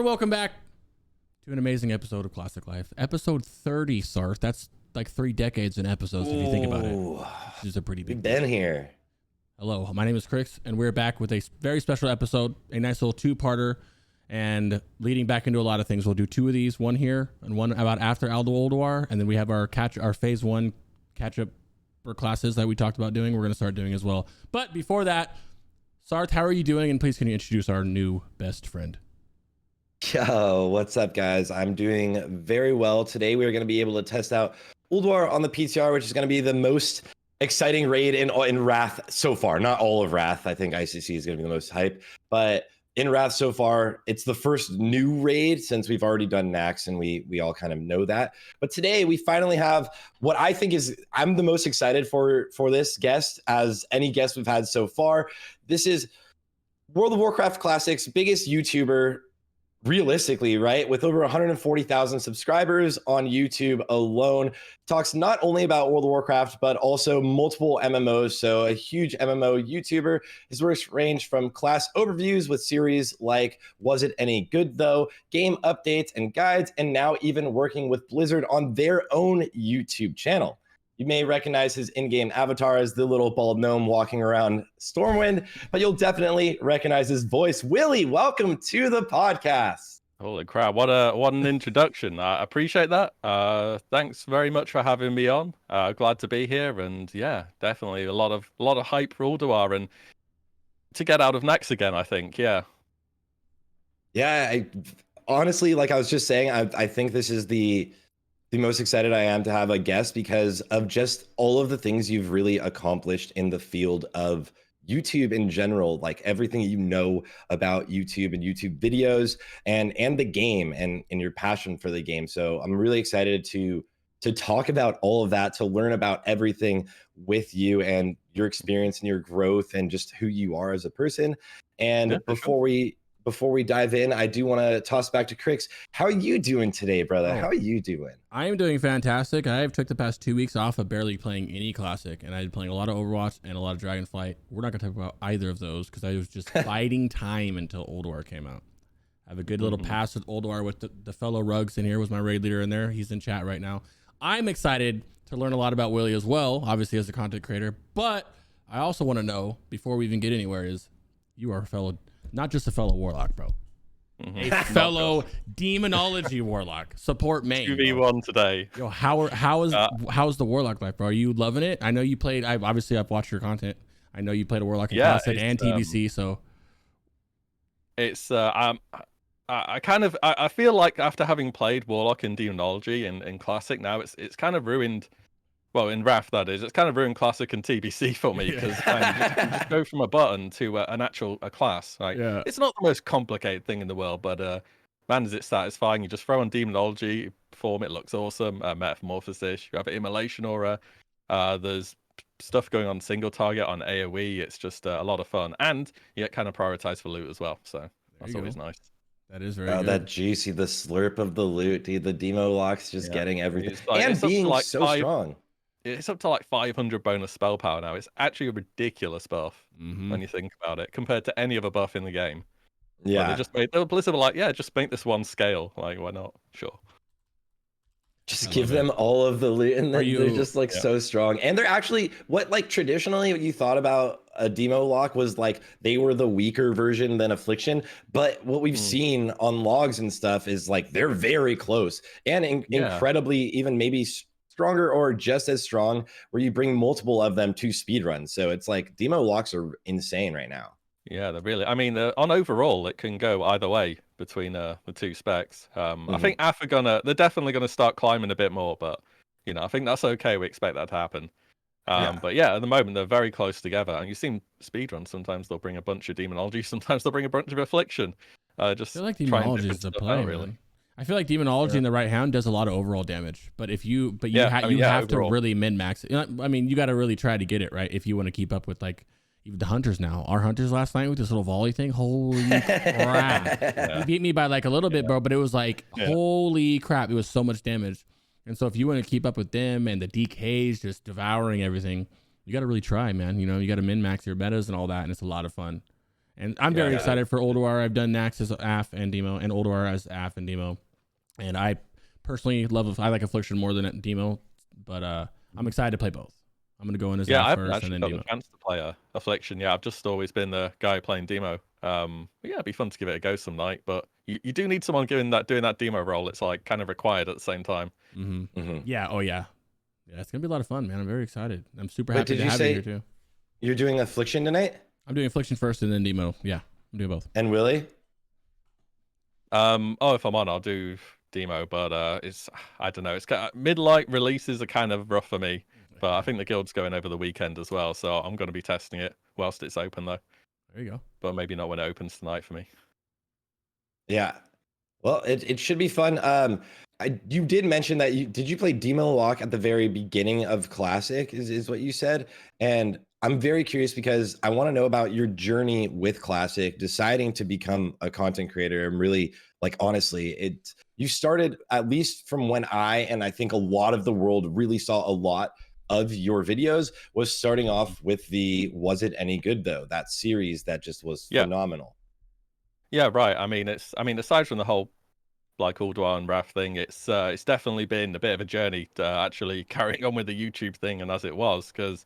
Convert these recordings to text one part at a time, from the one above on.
Welcome back to an amazing episode of Classic Life. Episode 30, Sarthe. That's like 3 decades in episodes if you think about it. This is a pretty big We've been here. Hello, my name is Chris, and we're back with a very special episode, a nice little two-parter, and leading back into a lot of things. We'll do 2 of these, one here and one about after Ulduar, and then we have our phase 1 catch-up for classes that we talked about doing. We're going to start doing as well. But before that, Sarthe, how are you doing? And please can you introduce our new best friend? Yo, what's up, guys? I'm doing very well. Today, we're going to be able to test out Ulduar on the PTR, which is going to be the most exciting raid in Wrath so far. Not all of Wrath. I think ICC is going to be the most hype. But in Wrath so far, it's the first new raid since we've already done Nax, and we all kind of know that. But today, we finally have what I think is, I'm the most excited for this guest as any guest we've had so far. This is World of Warcraft Classic's biggest YouTuber, realistically, right? With over 140,000 subscribers on YouTube alone. Talks not only about World of Warcraft, but also multiple MMOs. So a huge MMO YouTuber. His works range from class overviews with series like Was It Any Good Though, game updates and guides, and now even working with Blizzard on their own YouTube channel. You may recognize his in-game avatar as the little bald gnome walking around Stormwind, but you'll definitely recognize his voice. Willie, welcome to the podcast. Holy crap, what an introduction. I appreciate that. Thanks very much for having me on. Glad to be here, and yeah, definitely a lot of hype for Ulduar and to get out of Nax again, I think. Yeah, Honestly, like I was just saying, I think this is the most excited I am to have a guest because of just all of the things you've really accomplished in the field of YouTube in general, like everything you know about YouTube and YouTube videos and the game and your passion for the game. So I'm really excited to talk about all of that, to learn about everything with you and your experience and your growth and just who you are as a person. And before we dive in, I do want to toss back to Crix. How are you doing today, brother? How are you doing? I am doing fantastic. I have took the past 2 weeks off of barely playing any Classic, and I've been playing a lot of Overwatch and a lot of Dragonflight. We're not going to talk about either of those because I was just biding time until Ulduar came out. I have a good little pass with Ulduar with the fellow Rugs in here. Was my raid leader in there. He's in chat right now. I'm excited to learn a lot about Willie as well, obviously as a content creator. But I also want to know, before we even get anywhere, is you are a fellow... Not just a fellow warlock, bro. A fellow demonology warlock. Support main. 2v1 today. Yo, how's the warlock life, bro? Are you loving it? I know you played. I've watched your content. I know you played a warlock in Classic and TBC. So it's I feel like after having played warlock and demonology in Classic now, it's kind of ruined. Well, in Wrath, that is. It's kind of ruined Classic and TBC for me because you just go from a button to a class. Right? Yeah. It's not the most complicated thing in the world, but man, is it satisfying. You just throw on Demonology form, it looks awesome. Metamorphosis, you have an Immolation Aura. There's stuff going on single target on AoE. It's just a lot of fun. And you get kind of prioritized for loot as well. So that's always nice. That is very good. That juicy, the slurp of the loot, dude. The demo locks just getting everything. And being so strong. It's up to like 500 bonus spell power now. It's actually a ridiculous buff when you think about it, compared to any other buff in the game. Yeah. Blizzard were like, yeah, just make this one scale. Like, why not? Sure. Just give them all of the loot, and they're just like so strong. And they're actually traditionally what you thought about a demo lock was like they were the weaker version than Affliction. But what we've seen on logs and stuff is like they're very close and incredibly even maybe stronger or just as strong, where you bring multiple of them to speedrun. So it's like demo locks are insane right now. Yeah, they're really. I mean, on overall, it can go either way between the 2 specs. I think AF they're definitely gonna start climbing a bit more, but I think that's okay. We expect that to happen. But yeah, at the moment they're very close together. And you've seen speedruns. Sometimes they'll bring a bunch of demonology. Sometimes they'll bring a bunch of affliction. I feel like demonology is the play, really. I feel like demonology in the right hand does a lot of overall damage, but you have to really min max it. I mean, you got to really try to get it right if you want to keep up with like even the hunters now. Our hunters last night with this little volley thing, holy crap! He beat me by like a little bit, bro, but it was like holy crap! It was so much damage. And so if you want to keep up with them and the DKs just devouring everything, you got to really try, man. You got to min max your metas and all that, and it's a lot of fun. And I'm very excited for Ulduar. I've done Nax as AF and Demo, and Ulduar as AF and Demo. And I personally I like Affliction more than Demo, but I'm excited to play both. I'm gonna go in as AF first and then Demo. Yeah, I've got the chance to play Affliction. Yeah, I've just always been the guy playing Demo. But yeah, it'd be fun to give it a go some night. But you do need someone doing that Demo role. It's like kind of required at the same time. Yeah. Oh yeah. Yeah, it's gonna be a lot of fun, man. I'm very excited. I'm super happy to have you here too. You're doing Affliction tonight? I'm doing Affliction first and then Demo. Yeah, I'm doing both. And Willie? If I'm on, I'll do Demo, but I don't know. It's mid-light releases are kind of rough for me, but I think the guild's going over the weekend as well, so I'm going to be testing it whilst it's open though. There you go. But maybe not when it opens tonight for me. Yeah. Well, it should be fun. You did mention that did you play Demo Lock at the very beginning of Classic? Is what you said, and I'm very curious because I want to know about your journey with Classic, deciding to become a content creator. And really, like, honestly, you started, at least from when I think a lot of the world really saw a lot of your videos, was starting off with the Was It Any Good Though? That series that just was phenomenal. Yeah, right. I mean, aside from the whole like Ulduar and Wrath thing, it's definitely been a bit of a journey to actually carrying on with the YouTube thing, and as it was, because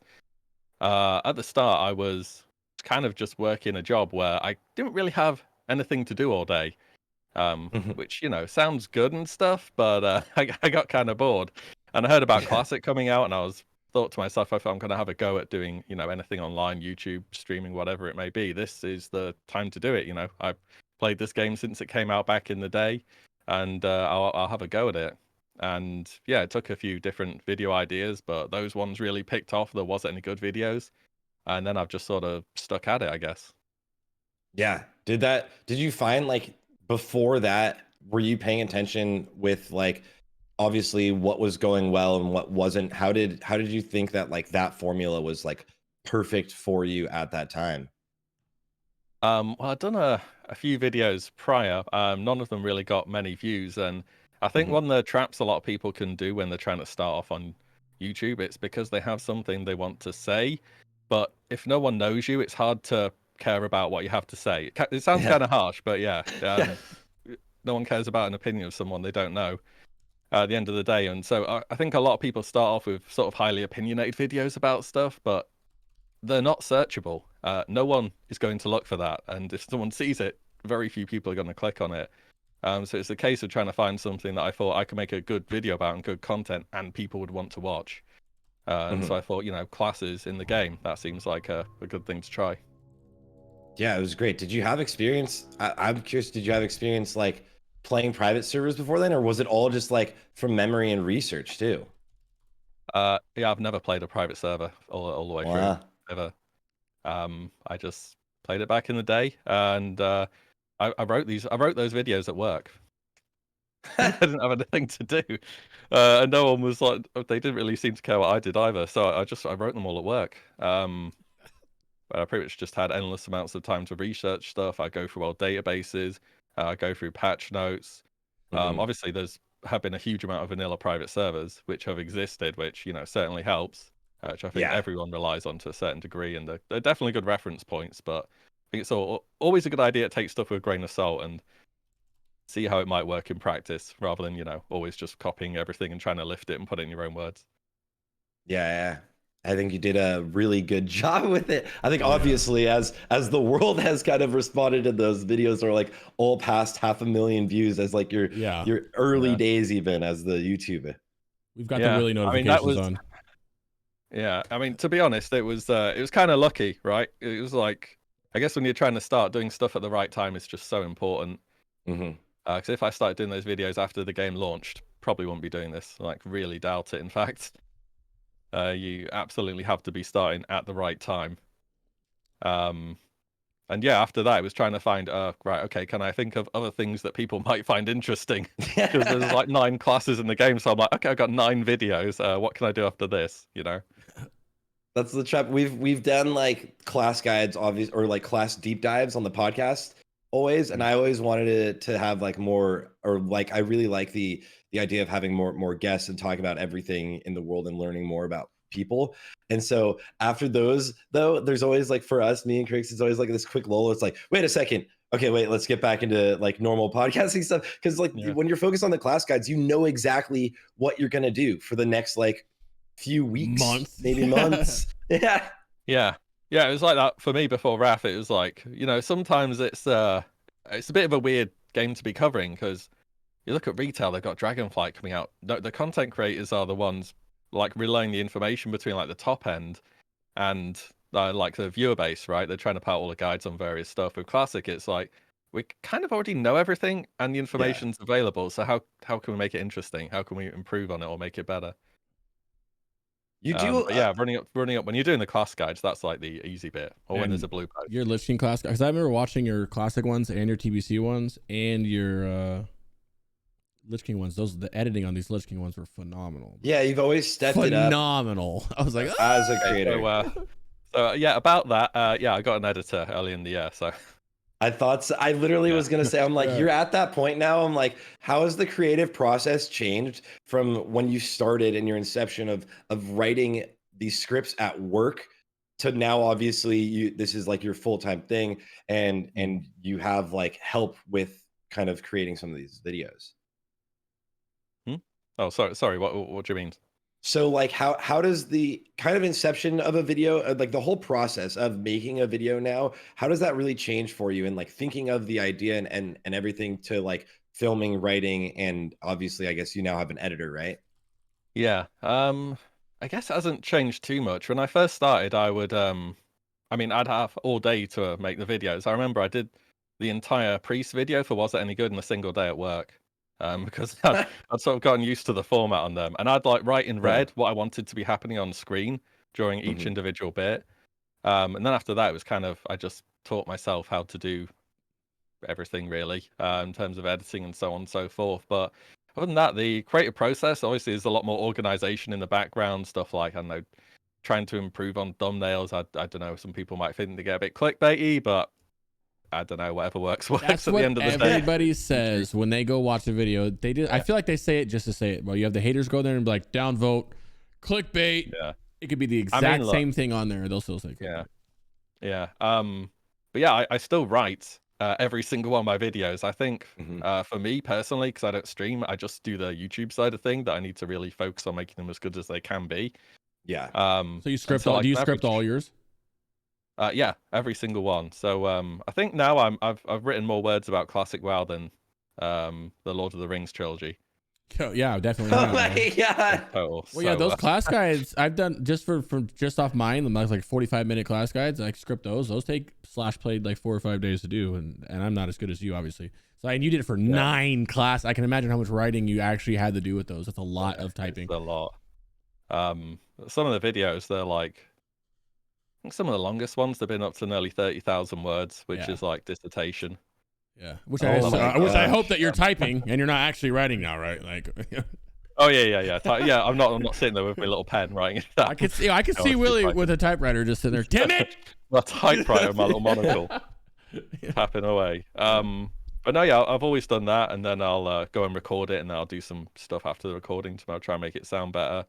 at the start I was kind of just working a job where I didn't really have anything to do all day, which, you know, sounds good and stuff, but I got kind of bored, and I heard about Classic coming out, and I thought to myself, if I'm going to have a go at doing, you know, anything online, YouTube, streaming, whatever it may be, this is the time to do it. You know, I've played this game since it came out back in the day, and I'll have a go at it. And yeah, it took a few different video ideas, but those ones really picked off. There wasn't any good videos, and then I've just sort of stuck at it, I guess. Yeah. Did you find, like, before that, were you paying attention with, like, obviously what was going well and what wasn't? How did you think that, like, that formula was, like, perfect for you at that time? Well, I'd done a few videos prior. None of them really got many views, and I think one of the traps a lot of people can do when they're trying to start off on YouTube, it's because they have something they want to say, but if no one knows you, it's hard to care about what you have to say. It sounds kind of harsh, but yeah, no one cares about an opinion of someone they don't know at the end of the day. And so I think a lot of people start off with sort of highly opinionated videos about stuff, but they're not searchable. No one is going to look for that, and if someone sees it, very few people are going to click on it. So it's a case of trying to find something that I thought I could make a good video about and good content, and people would want to watch. And so I thought, you know, classes in the game, that seems like a good thing to try. Yeah, it was great. Did you have experience? I'm curious, did you have experience, like, playing private servers before then, or was it all just, like, from memory and research too? Yeah, I've never played a private server all the way through, ever. I just played it back in the day, and I wrote those videos at work. I didn't have anything to do, and no one was like, they didn't really seem to care what I did either. So I wrote them all at work. But I pretty much just had endless amounts of time to research stuff. I go through old databases, I go through patch notes. Obviously, have been a huge amount of vanilla private servers which have existed, which, you know, certainly helps. Which I think everyone relies on to a certain degree, and they're definitely good reference points. But I think it's always a good idea to take stuff with a grain of salt and see how it might work in practice, rather than, you know, always just copying everything and trying to lift it and put it in your own words. Yeah. I think you did a really good job with it. I think obviously as the world has kind of responded to those videos, are like all past 500,000 views as like your early days, even as the YouTuber. We've got the Willie notifications on. Yeah, I mean, to be honest, it was kind of lucky, right? It was like, I guess when you're trying to start doing stuff at the right time, it's just so important. Because if I started doing those videos after the game launched, probably wouldn't be doing this. Like, really doubt it. In fact, you absolutely have to be starting at the right time. And yeah, after that, I was trying to find, right, okay, can I think of other things that people might find interesting? Because there's like 9 classes in the game, so I'm like, okay, I've got 9 videos. What can I do after this? You know. That's the trap. We've done like class guides, obvious, or like class deep dives on the podcast always, and I always wanted to have like more, or like I really like the idea of having more guests and talking about everything in the world and learning more about people. And so after those, though, there's always like for us, me and Crix, it's always like this quick lull. It's like, wait a second. Okay, wait, let's get back into like normal podcasting stuff. Because like when you're focused on the class guides, you know exactly what you're gonna do for the next like few weeks, maybe months. Yeah. It was like that for me before Wrath. It was like, sometimes it's a bit of a weird game to be covering because you look at retail, they've got Dragonflight coming out. The content creators are the ones like relaying the information between like the top end and like the viewer base, right? They're trying to put out all the guides on various stuff. With Classic, it's like we kind of already know everything and the information's available. So how can we make it interesting? How can we improve on it or make it better? You do, running up when you're doing the class guides, that's like the easy bit, or when there's a blue post. Your Lich King class, because I remember watching your classic ones and your TBC ones and your Lich King ones. The editing on these Lich King ones were phenomenal. Yeah, you've always stepped it up. Phenomenal. I was like, as a creator. So about that, I got an editor early in the year, so. I thought so. I literally was gonna say, I'm like, you're at that point now. I'm like, how has the creative process changed from when you started in your inception of writing these scripts at work to now? Obviously, this is like your full-time thing, and you have like help with kind of creating some of these videos. Oh, sorry. What do you mean? So like how does the kind of inception of a video, like the whole process of making a video now, how does that really change for you, and like thinking of the idea and everything to like filming, writing, and obviously I guess you now have an editor, right? Yeah. I guess it hasn't changed too much. When I first started, I would I'd have all day to make the videos. I remember I did the entire Priest video for Was It Any Good in a single day at work. Because I'd sort of gotten used to the format on them, and I'd like write in red what I wanted to be happening on screen during each individual bit. And then after that, it was kind of, I just taught myself how to do everything really, in terms of editing and so on and so forth. But other than that, the creative process, obviously, there's a lot more organization in the background, stuff like, I don't know, trying to improve on thumbnails. I don't know, some people might think they get a bit clickbaity, but I don't know, whatever works That's at what the end of the day. Everybody says when they go watch a video. They do. I feel like they say it just to say it. Well, you have the haters go there and be like, downvote, clickbait. Yeah. It could be the exact same thing on there. They'll still say clickbait. Yeah. But yeah, I still write every single one of my videos. I think for me personally, because I don't stream, I just do the YouTube side of thing that I need to really focus on making them as good as they can be. Yeah. So you script all? Do you script all yours? Yeah, every single one. So I think now I've written more words about Classic WoW than the Lord of the Rings trilogy. Yeah, definitely. Oh my god. Total. Well, yeah, those class guides I've done just just off mine. The like 45-minute class guides. I script those. Those take /played like 4 or 5 days to do, and I'm not as good as you, obviously. So and you did it for 9 class. I can imagine how much writing you actually had to do with those. That's a lot of typing. It's a lot. Some of the videos, they're like, I think some of the longest ones, they've been up to nearly 30,000 words, which is like dissertation. Yeah, which I hope that you're typing and you're not actually writing now, right? Like, oh yeah. Yeah, I'm not sitting there with my little pen writing it down. I could see Willie with a typewriter just sitting there. Damn it! My typewriter, my little monocle, tapping away. But no, yeah, I've always done that, and then I'll go and record it, and then I'll do some stuff after the recording to try and make it sound better.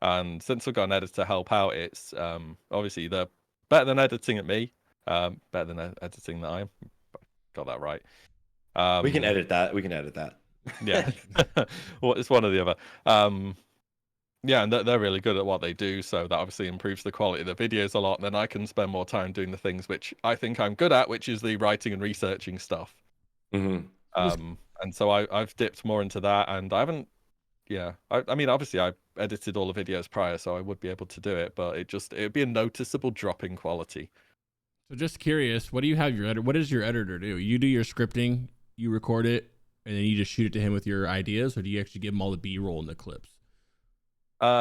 And since I've got an editor to help out, it's obviously they're better than editing at me, better than editing that I am. Got that right. We can edit that. Yeah. Well, it's one or the other. Yeah, and they're really good at what they do, so that obviously improves the quality of the videos a lot. And then I can spend more time doing the things which I think I'm good at, which is the writing and researching stuff. And so I've dipped more into that, and I haven't. Yeah, I mean, obviously I edited all the videos prior, so I would be able to do it, but it'd be a noticeable drop in quality. So just curious, what does your editor do? You do your scripting, you record it, and then you just shoot it to him with your ideas, or do you actually give him all the B-roll and the clips?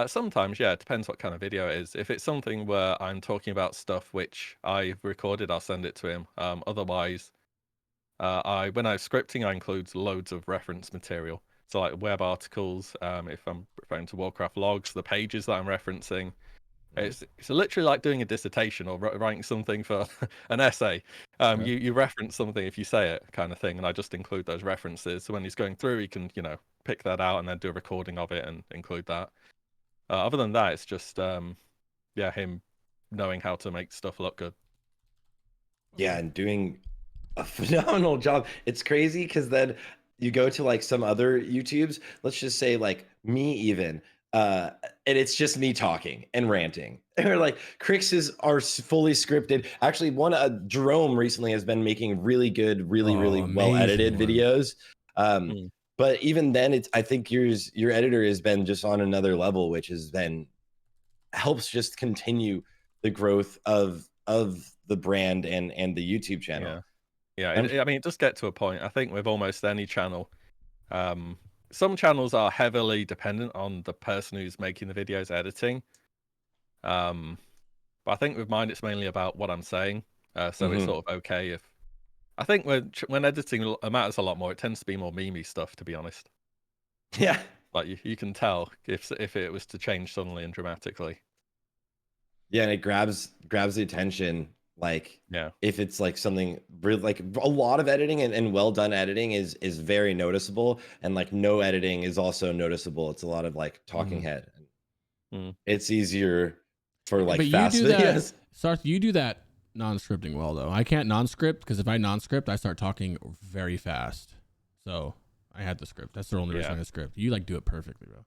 Sometimes, yeah, it depends what kind of video it is. If it's something where I'm talking about stuff which I've recorded, I'll send it to him. Otherwise, when I'm scripting, I include loads of reference material. So like web articles, if I'm referring to Warcraft logs, the pages that I'm referencing. It's literally like doing a dissertation or writing something for an essay. You reference something if you say it, kind of thing, and I just include those references. So when he's going through, he can pick that out and then do a recording of it and include that. Other than that, it's just yeah, him knowing how to make stuff look good. Yeah, and doing a phenomenal job. It's crazy because then you go to like some other YouTubes, let's just say like me even, and it's just me talking and ranting. Or like Crix's are fully scripted. Actually, one Jerome recently has been making really good, really well edited amazing videos. Mm. But even then, it's I think your editor has been just on another level, which has been helps just continue the growth of the brand and the YouTube channel. Yeah, I mean, it does get to a point. I think with almost any channel, some channels are heavily dependent on the person who's making the videos editing. But I think with mine, it's mainly about what I'm saying. So it's sort of okay if I think when editing matters a lot more, it tends to be more memey stuff, to be honest. Yeah. Like you can tell if it was to change suddenly and dramatically. Yeah, and it grabs the attention. Like, Yeah. if it's like something really like a lot of editing and well done editing is very noticeable, and like no editing is also noticeable. It's a lot of like talking head. Mm. It's easier for like But you fast do that, videos. Sarthe, you do that non-scripting well though. I can't non-script because if I non-script, I start talking very fast. So I had the script. That's the only reason I had script. You like do it perfectly, bro.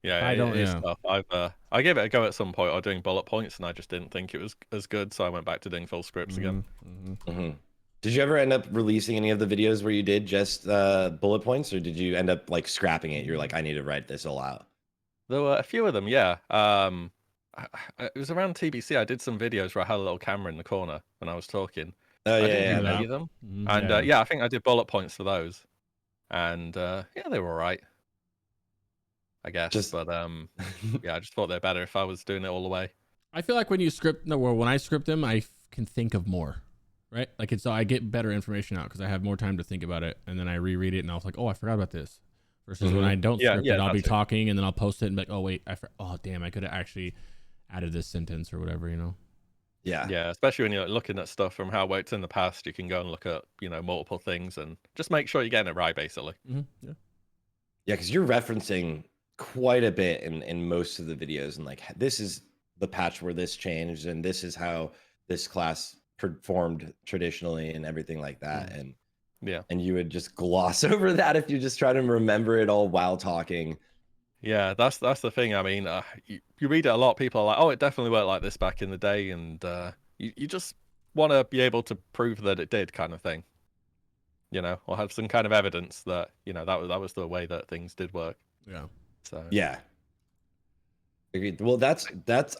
Yeah, I don't. it is Yeah. tough. I gave it a go at some point. I was doing bullet points, and I just didn't think it was as good, so I went back to doing full scripts again. Did you ever end up releasing any of the videos where you did just bullet points, or did you end up like scrapping it? You're like, I need to write this all out. There were a few of them, yeah. It was around TBC. I did some videos where I had a little camera in the corner when I was talking. Oh I yeah, didn't yeah. do many of them, and yeah, I think I did bullet points for those, and yeah, they were all right, I guess. But yeah, I just thought they're better if I was doing it all the way. I feel like when you script, when I script them, I can think of more, right? Like so I get better information out because I have more time to think about it, and then I reread it, and I was like, oh, I forgot about this. Versus when I don't script it, I'll be talking, and then I'll post it and be like, oh wait, oh damn, I could have actually added this sentence or whatever, you know? Yeah, especially when you're looking at stuff from how it worked in the past, you can go and look at multiple things and just make sure you're getting it right, basically. Yeah, because you're referencing quite a bit in most of the videos, and like this is the patch where this changed, and this is how this class performed traditionally, and everything like that. And yeah, and you would just gloss over that if you just try to remember it all while talking. Yeah, that's the thing. I mean, you read it a lot. People are like, "Oh, it definitely worked like this back in the day," and you just want to be able to prove that it did, kind of thing. Or have some kind of evidence that that was the way that things did work. Yeah. So yeah, agreed. Well, that's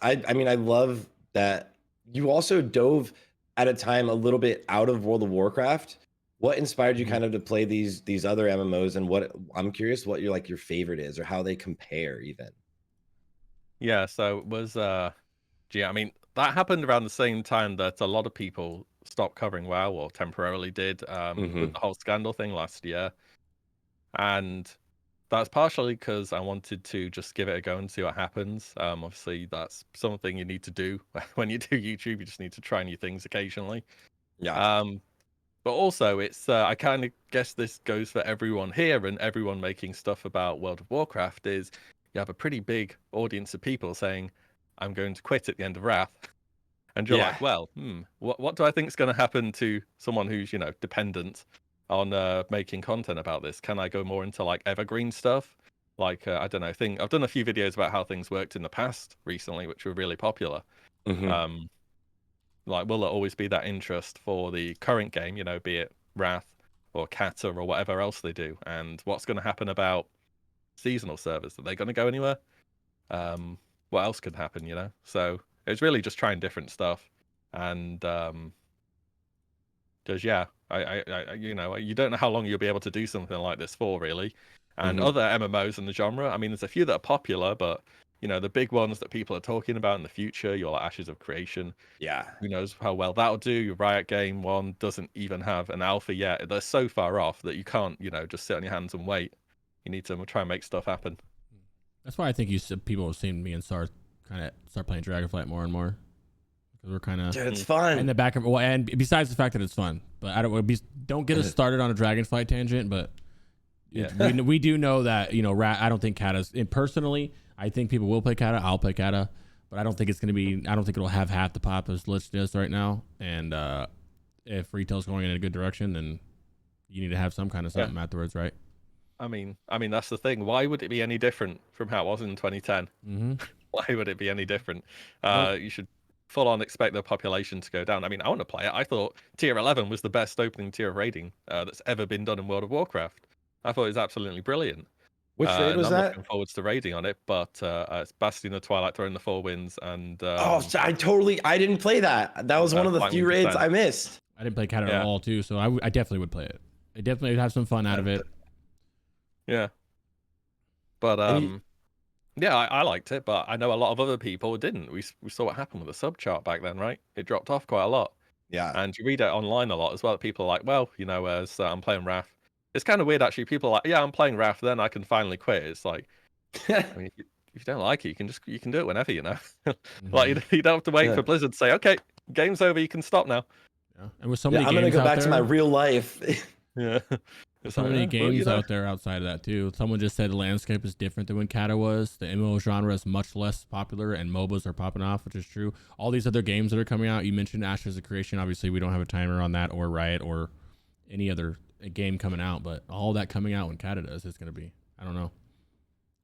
I mean, I love that you also dove at a time a little bit out of World of Warcraft. What inspired you kind of to play these other MMOs, and what I'm curious what your favorite is, or how they compare even? yeah, so it was I mean, that happened around the same time that a lot of people stopped covering WoW, or temporarily did, with the whole scandal thing last year. And that's partially because I wanted to just give it a go and see what happens. Obviously, that's something you need to do when you do YouTube. You just need to try new things occasionally. Yeah. But also, it's I kind of guess this goes for everyone here and everyone making stuff about World of Warcraft. Is you have a pretty big audience of people saying, "I'm going to quit at the end of Wrath," and you're like, "Well, what do I think is going to happen to someone who's dependent on making content about this? Can I go more into like evergreen stuff? Like I don't know. I've done a few videos about how things worked in the past recently, which were really popular. Like, will there always be that interest for the current game? Be it Wrath or Kata or whatever else they do. And what's going to happen about seasonal servers? Are they going to go anywhere? What else could happen? So it's really just trying different stuff, and because you don't know how long you'll be able to do something like this for, really. And other MMOs in the genre, I mean, there's a few that are popular, but the big ones that people are talking about in the future, your Ashes of Creation. Yeah. Who knows how well that'll do? Your Riot Game one doesn't even have an alpha yet. They're so far off that you can't, just sit on your hands and wait. You need to try and make stuff happen. That's why I think people have seen me and Sarthe kind of start playing Dragonflight more and more. Because we're kind of... Dude, it's fun. In the back of... Well, and besides the fact that it's fun. But don't get us started on a Dragonflight tangent, but We do know that, you know, I don't think Kata's, and personally, I think people will play Kata. I'll play Kata, but I don't think it's going to be, I don't think it'll have half the pop as Lich does right now. And if retail's going in a good direction, then you need to have some kind of something afterwards, right? I mean, that's the thing. Why would it be any different from how it was in 2010? Mm-hmm. Why would it be any different? You should full on expect the population to go down. I mean, I want to play it. I thought tier 11 was the best opening tier of raiding that's ever been done in World of Warcraft. I thought it was absolutely brilliant. Which raid was I'm that? looking forward to raiding on it, but it's Bastion of Twilight Throne, the Four Winds, and I didn't play that. That was one of the few raids I missed. I didn't play Kata at all too, so I definitely would play it. I definitely would have some fun out of it. Yeah. But I liked it, but I know a lot of other people didn't. We saw what happened with the sub chart back then, right? It dropped off quite a lot. Yeah. And you read it online a lot as well. People are like, well, you know, as I'm playing Wrath. It's kind of weird, actually. People are like, yeah, I'm playing Wrath, then I can finally quit. It's like, I mean, if you don't like it, you can do it whenever, you know. Like you don't have to wait for Blizzard to say, okay, game's over, you can stop now. Yeah. And with so many I'm games gonna go back there, to my real life. Yeah. There's so many games out there outside of that too. Someone just said the landscape is different than when Kata was. The MMO genre is much less popular, and MOBAs are popping off, which is true. All these other games that are coming out, you mentioned Ashes of Creation. Obviously, we don't have a timer on that, or Riot, or any other game coming out. But all that coming out when Kata does, it's going to be, I don't know.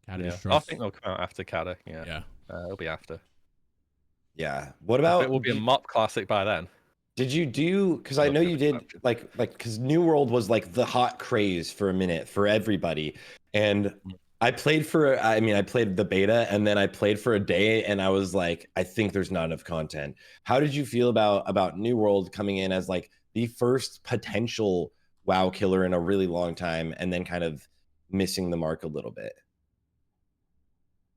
Kata I think they'll come out after Kata. Yeah. It'll be after. Yeah. What about? It will be a MOP classic by then. Did you do? Because I know you did. Like because New World was like the hot craze for a minute for everybody, and I played for. I mean, I played the beta, and then I played for a day, and I was like, I think there's not enough content. How did you feel about New World coming in as like the first potential WoW killer in a really long time, and then kind of missing the mark a little bit?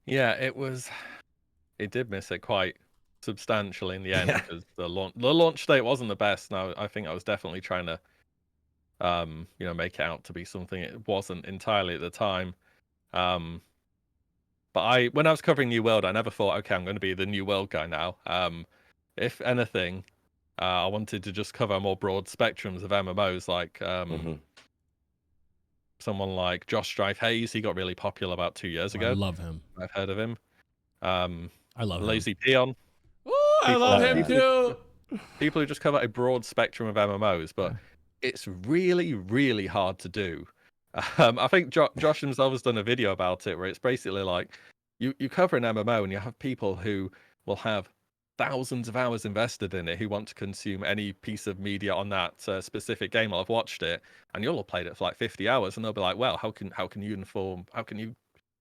Yeah, it did miss it quite substantially in the end because the launch date wasn't the best. Now I think I was definitely trying to make it out to be something it wasn't entirely at the time. But when I was covering New World, I never thought, okay, I'm going to be the New World guy now. If anything, I wanted to just cover more broad spectrums of MMOs, like someone like Josh Strife Hayes. He got really popular about 2 years ago. I love him. I've heard of him. I love Lazy Peon. Oh, I love him too. People who just cover a broad spectrum of MMOs, but it's really, really hard to do. I think Josh himself has done a video about it where it's basically like you cover an MMO and you have people who will have thousands of hours invested in it who want to consume any piece of media on that specific game. I've watched it, and you'll have played it for like 50 hours, and they'll be like, well, how can you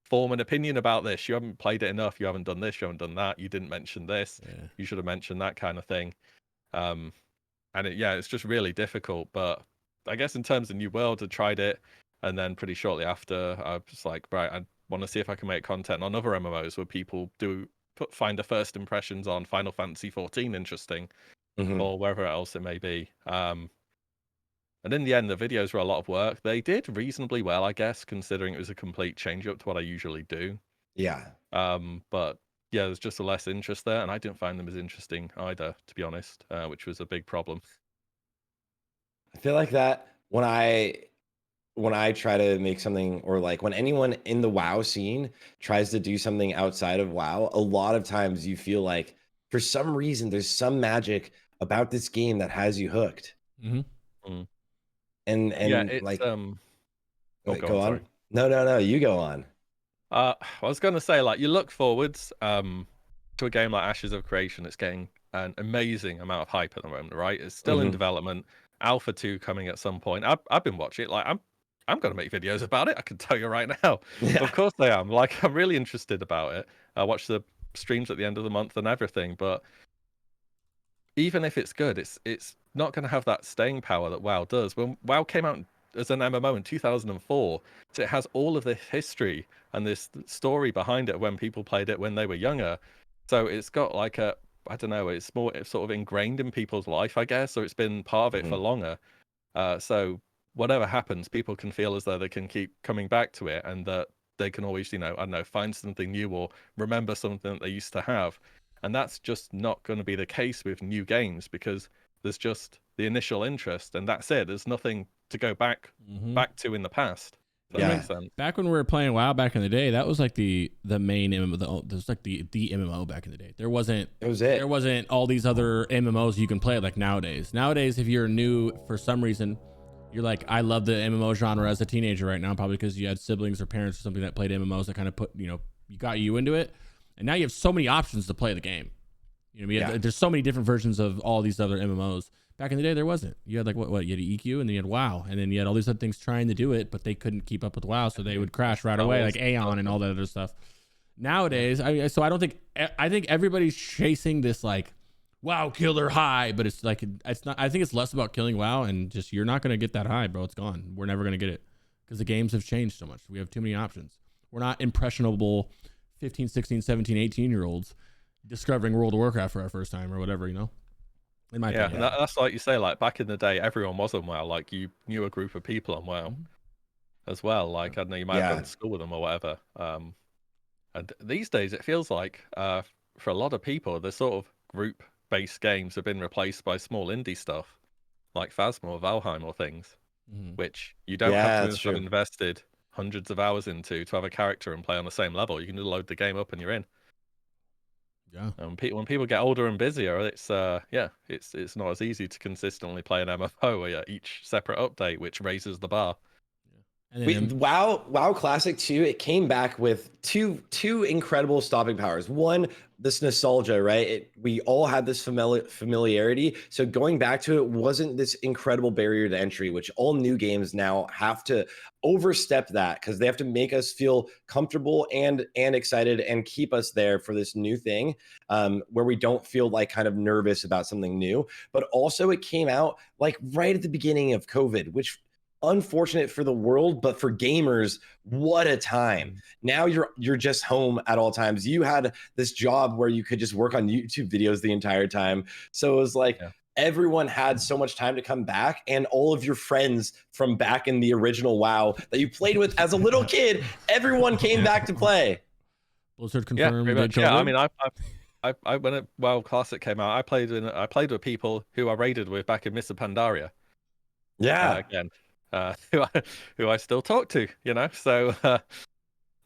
form an opinion about this? You haven't played it enough. You haven't done this. You haven't done that. You didn't mention this. Yeah. You should have mentioned that kind of thing. And it's just really difficult. But I guess in terms of New World, I tried it, and then pretty shortly after, I was like, right, I want to see if I can make content on other MMOs where people find the first impressions on Final Fantasy 14 interesting, or wherever else it may be. And in the end, the videos were a lot of work. They did reasonably well, I guess, considering it was a complete change up to what I usually do. Yeah. But yeah, there's just a less interest there, and I didn't find them as interesting either, to be honest, which was a big problem. I feel like that when I try to make something, or like when anyone in the WoW scene tries to do something outside of WoW, a lot of times you feel like for some reason there's some magic about this game that has you hooked. And yeah, it's, like, go on. No, you go on. I was going to say, like, you look forwards to a game like Ashes of Creation. It's getting an amazing amount of hype at the moment, right? It's still in development. Alpha 2 coming at some point. I've been watching it. Like, I'm going to make videos about it. I can tell you right now. Yeah. Of course I am. Like, I'm really interested about it. I watch the streams at the end of the month and everything. But even if it's good, it's not going to have that staying power that WoW does. When WoW came out as an MMO in 2004, so it has all of this history and this story behind it when people played it when they were younger. So it's got like I don't know, it's sort of ingrained in people's life, I guess, or it's been part of it for longer. So whatever happens, people can feel as though they can keep coming back to it, and that they can always, I don't know, find something new or remember something that they used to have. And that's just not going to be the case with new games, because there's just the initial interest, and that's it. There's nothing to go back to in the past. That Yeah. makes sense. Back when we were playing WoW back in the day, that was like the main MMO. There's like the MMO back in the day. There wasn't all these other MMOs you can play like nowadays. Nowadays, if you're new for some reason, you're like, I love the MMO genre as a teenager right now, probably because you had siblings or parents or something that played MMOs that kind of put, you got you into it. And now you have so many options to play the game. There's so many different versions of all these other MMOs. Back in the day, there wasn't. You had like what? You had EQ, and then you had WoW, and then you had all these other things trying to do it, but they couldn't keep up with WoW, so they would crash right away, like Aeon and all that other stuff. Nowadays, I think everybody's chasing this like WoW killer high, but it's not. I think it's less about killing WoW and just you're not gonna get that high, bro. It's gone. We're never gonna get it because the games have changed so much. We have too many options. We're not impressionable 15, 16, 17, 18-year-olds discovering World of Warcraft for our first time or whatever, in my opinion. That's like you say, like back in the day, everyone was on WoW. Like you knew a group of people on WoW as well. Like I don't know, you might have gone to school with them or whatever. And these days, it feels like for a lot of people, the sort of group-based games have been replaced by small indie stuff, like Phasma or Valheim or things, which you don't have to have invested hundreds of hours into to have a character and play on the same level. You can just load the game up and you're in. Yeah. And when people get older and busier, it's it's not as easy to consistently play an MMO at each separate update, which raises the bar. WoW Classic 2, it came back with two incredible stopping powers. One, this nostalgia, right? We all had this familiarity. So going back to it wasn't this incredible barrier to entry, which all new games now have to overstep that because they have to make us feel comfortable and excited and keep us there for this new thing, where we don't feel like kind of nervous about something new. But also it came out like right at the beginning of COVID, which unfortunate for the world, but for gamers, what a time. Now you're just home at all times. You had this job where you could just work on YouTube videos the entire time. So it was like everyone had so much time to come back, and all of your friends from back in the original WoW that you played with as a little kid, everyone came back to play. Blizzard confirmed. I mean, I when WoW Classic came out, I played with people who I raided with back in Mr. Pandaria. Yeah. Again. Who I still talk to, so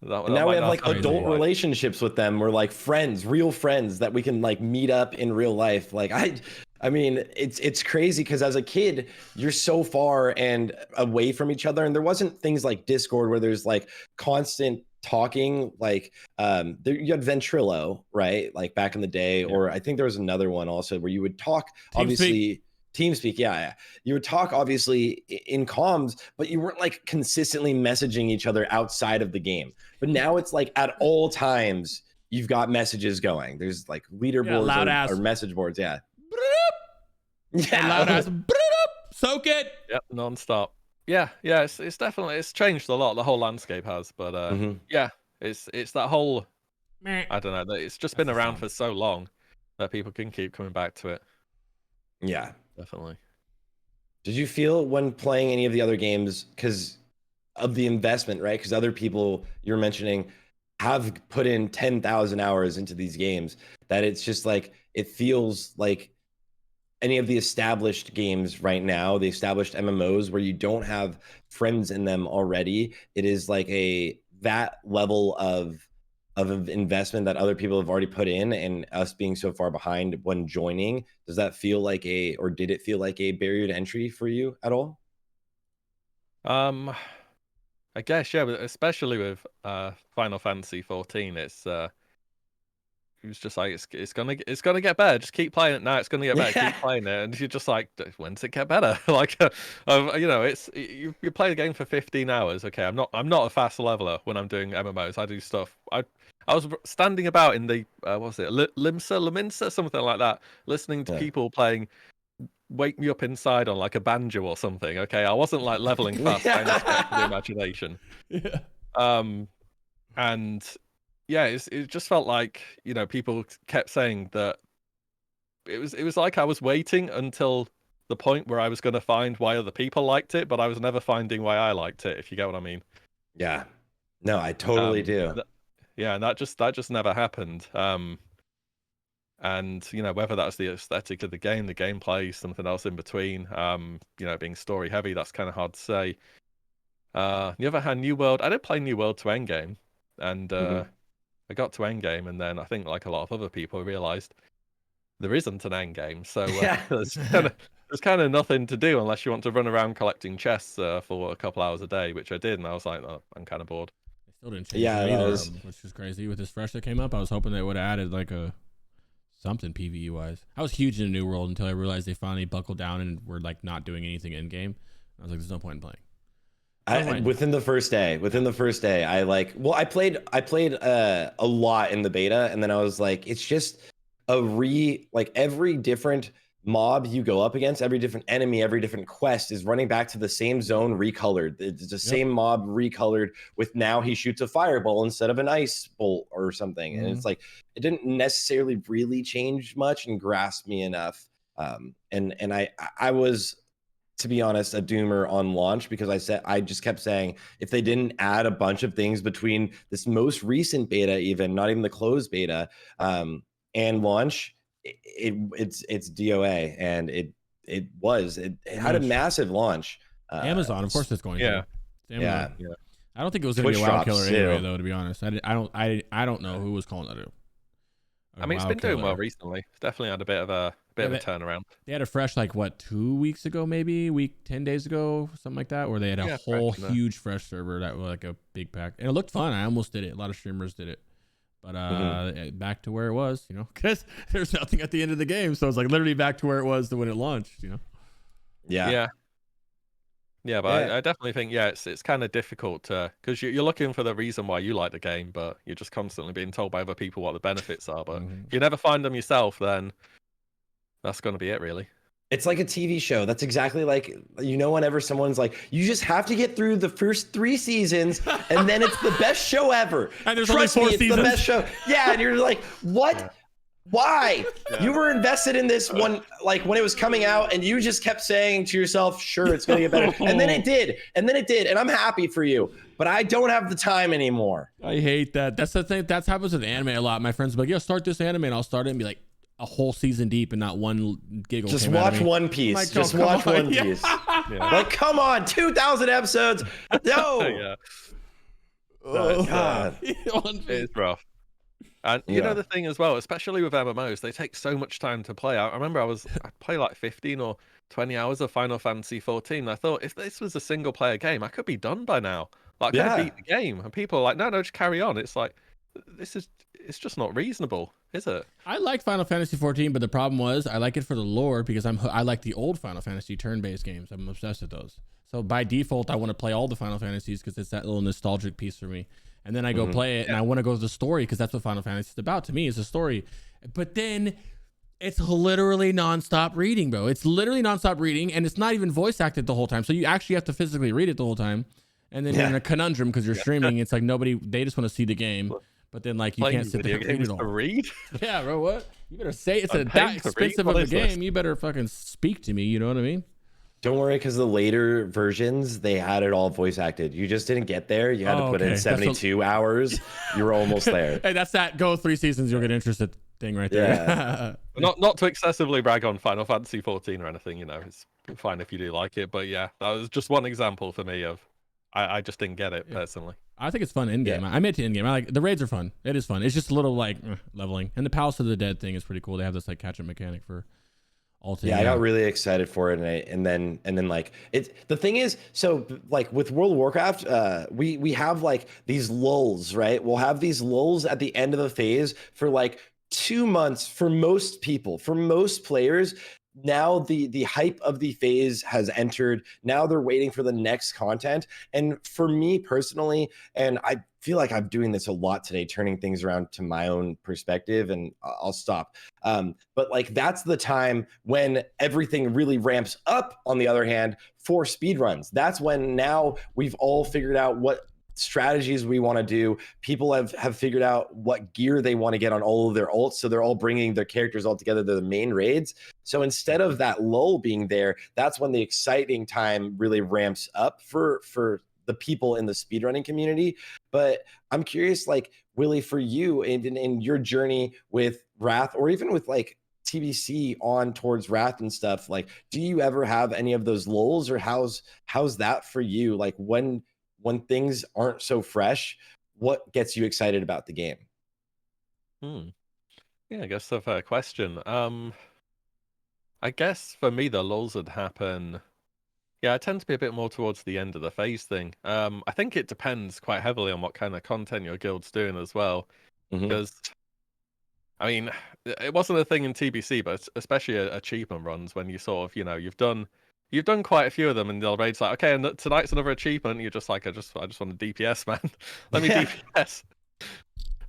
now we have like adult relationships with them. We're like friends, real friends that we can like meet up in real life. Like I mean, it's crazy because as a kid, you're so far and away from each other, and there wasn't things like Discord where there's like constant talking. Like you had Ventrilo, right? Like back in the day, or I think there was another one also where you would talk. Obviously. TeamSpeak, yeah. You would talk obviously in comms, but you weren't like consistently messaging each other outside of the game. But now it's like at all times you've got messages going. There's like leaderboards or message boards, yeah. Loud ass. Soak it. Yep, nonstop. Yeah. It's definitely changed a lot. The whole landscape has, but yeah, it's that whole. I don't know. It's just been around for so long that people can keep coming back to it. Yeah. Definitely. Did you feel when playing any of the other games, because of the investment, right? Because other people you're mentioning have put in 10,000 hours into these games, that it's just like, it feels like any of the established games right now, the established MMOs where you don't have friends in them already, it is like that level of investment that other people have already put in, and us being so far behind when joining, does that feel like did it feel like a barrier to entry for you at all? I guess, yeah, but especially with Final Fantasy 14, it was just like it's gonna get better. Just keep playing it now. It's gonna get better. Keep playing it, and you're just like, when does it get better? Like, it's you play the game for 15 hours. Okay, I'm not a fast leveler when I'm doing MMOs. I do stuff. I was standing about in the what was it, Limsa, something like that, listening to people playing Wake Me Up Inside on like a banjo or something. Okay, I wasn't like leveling fast by any stretch of the imagination. And yeah, it just felt like, people kept saying that it was like I was waiting until the point where I was going to find why other people liked it, but I was never finding why I liked it, if you get what I mean. Yeah. No, I totally do. And that just never happened. And whether that's the aesthetic of the gameplay, something else in between, being story heavy, that's kind of hard to say. The other hand, New World, I did play New World to endgame, and Mhm. I got to endgame, and then I think like a lot of other people realized there isn't an endgame, so Yeah. there's kind of nothing to do unless you want to run around collecting chests for a couple hours a day, which I did, and I was like, oh, I'm kind of bored. They still didn't change Yeah, that that either, was which is crazy. With this fresh that came up, I was hoping they would have added like a something PvE wise. I was huge in the New World until I realized they finally buckled down and were like not doing anything in game. I was like, there's no point in playing. within the first day. I played a lot in the beta, and then I was like, it's just every different mob you go up against, every different enemy, every different quest is running back to the same zone recolored. It's the same mob recolored with now he shoots a fireball instead of an ice bolt or something. And it's like it didn't necessarily really change much and grasp me enough. And I was, to be honest, a doomer on launch because I just kept saying if they didn't add a bunch of things between this most recent beta, even not even the closed beta, and launch, it's DOA, and it had a massive launch. Amazon, of course, it's going Yeah. to. Amazon. Yeah. I don't think it was going to be a Twitch wild drops, killer anyway, too. though. To be honest, I don't know who was calling that. I mean, it's been doing well recently. It's definitely had a bit of a turnaround. They had a fresh, like, what, 2 weeks ago, maybe 10 days ago, something like that, where they had a whole huge fresh server that was like a big pack, and it looked fun. I almost did it. A lot of streamers did it, but back to where it was, because there's nothing at the end of the game, so it's like literally back to where it was when it launched. Yeah, but I definitely think it's kind of difficult because you're looking for the reason why you like the game, but you're just constantly being told by other people what the benefits are. But if you never find them yourself, then that's going to be it, really. It's like a TV show. That's exactly like, whenever someone's like, you just have to get through the first 3 seasons, and then it's the best show ever. And there's Trust only 4 me, it's seasons. the best show. Yeah, and you're like, what? Yeah. Why? Yeah. You were invested in this one, like when it was coming out, and you just kept saying to yourself, sure, it's going to get better. And then it did. And I'm happy for you. But I don't have the time anymore. I hate that. That's the thing. That happens with anime a lot. My friends are like, start this anime. And I'll start it and be like a whole season deep and not one giggle. Just watch One Piece. Like, just watch One Piece. Yeah. Like, come on, 2,000 episodes. No. Yeah. Oh, God. It's rough. And you know the thing as well, especially with MMOs, they take so much time to play. I remember I'd play like 15 or 20 hours of Final Fantasy 14. I thought if this was a single player game, I could be done by now. Like I could beat the game. And people are like, no, just carry on. It's like it's just not reasonable, is it? I liked Final Fantasy 14, but the problem was I like it for the lore because I like the old Final Fantasy turn-based games. I'm obsessed with those. So by default, I want to play all the Final Fantasies because it's that little nostalgic piece for me. And then I go play it, and I want to go to the story because that's what Final Fantasy is about. To me, is a story. But then it's literally nonstop reading, bro. It's literally nonstop reading, and it's not even voice acted the whole time. So you actually have to physically read it the whole time. And then you're in a conundrum because you're streaming. It's like they just want to see the game. But then, like, you can't sit there and read it all. Read? Yeah, bro, what? You better say it's that expensive of a game. You better fucking speak to me. You know what I mean? Don't worry, because the later versions, they had it all voice acted. You just didn't get there. You had to put in 72 hours. You were almost there. Hey, that's that. Go 3 seasons, you'll get interested thing right there. Yeah. Not to excessively brag on Final Fantasy 14 or anything, it's fine if you do like it. But yeah, that was just one example for me of I just didn't get it personally. I think it's fun in game. I made it in game. I like the raids are fun. It is fun. It's just a little like leveling, and the Palace of the Dead thing is pretty cool. They have this like catch up mechanic for ulti. Yeah, I got really excited for it, and then like it's the thing is, so like with World of Warcraft, we have like these lulls, right? We'll have these lulls at the end of the phase for like 2 months for most people, for most players. Now the hype of the phase has entered. Now they're waiting for the next content. And for me personally, and I feel like I'm doing this a lot today, turning things around to my own perspective, and I'll stop. But like that's the time when everything really ramps up, on the other hand, for speedruns. That's when now we've all figured out what strategies we want to do. People have figured out what gear they want to get on all of their ults, so they're all bringing their characters all together to the main raids. So instead of that lull being there, that's when the exciting time really ramps up for the people in the speedrunning community. But I'm curious, like Willie, for you in your journey with Wrath, or even with like TBC on towards Wrath and stuff, like do you ever have any of those lulls, or how's that for you? Like when when things aren't so fresh, what gets you excited about the game? Yeah, I guess that's a fair question. I guess for me, the lulls would happen. Yeah, I tend to be a bit more towards the end of the phase thing. I think it depends quite heavily on what kind of content your guild's doing as well. Hmm. Because, I mean, it wasn't a thing in TBC, but especially achievement runs when you sort of, you've done quite a few of them, and they'll raid's like, okay, and tonight's another achievement. And you're just like, I just want a DPS, man. Let me Yeah. DPS.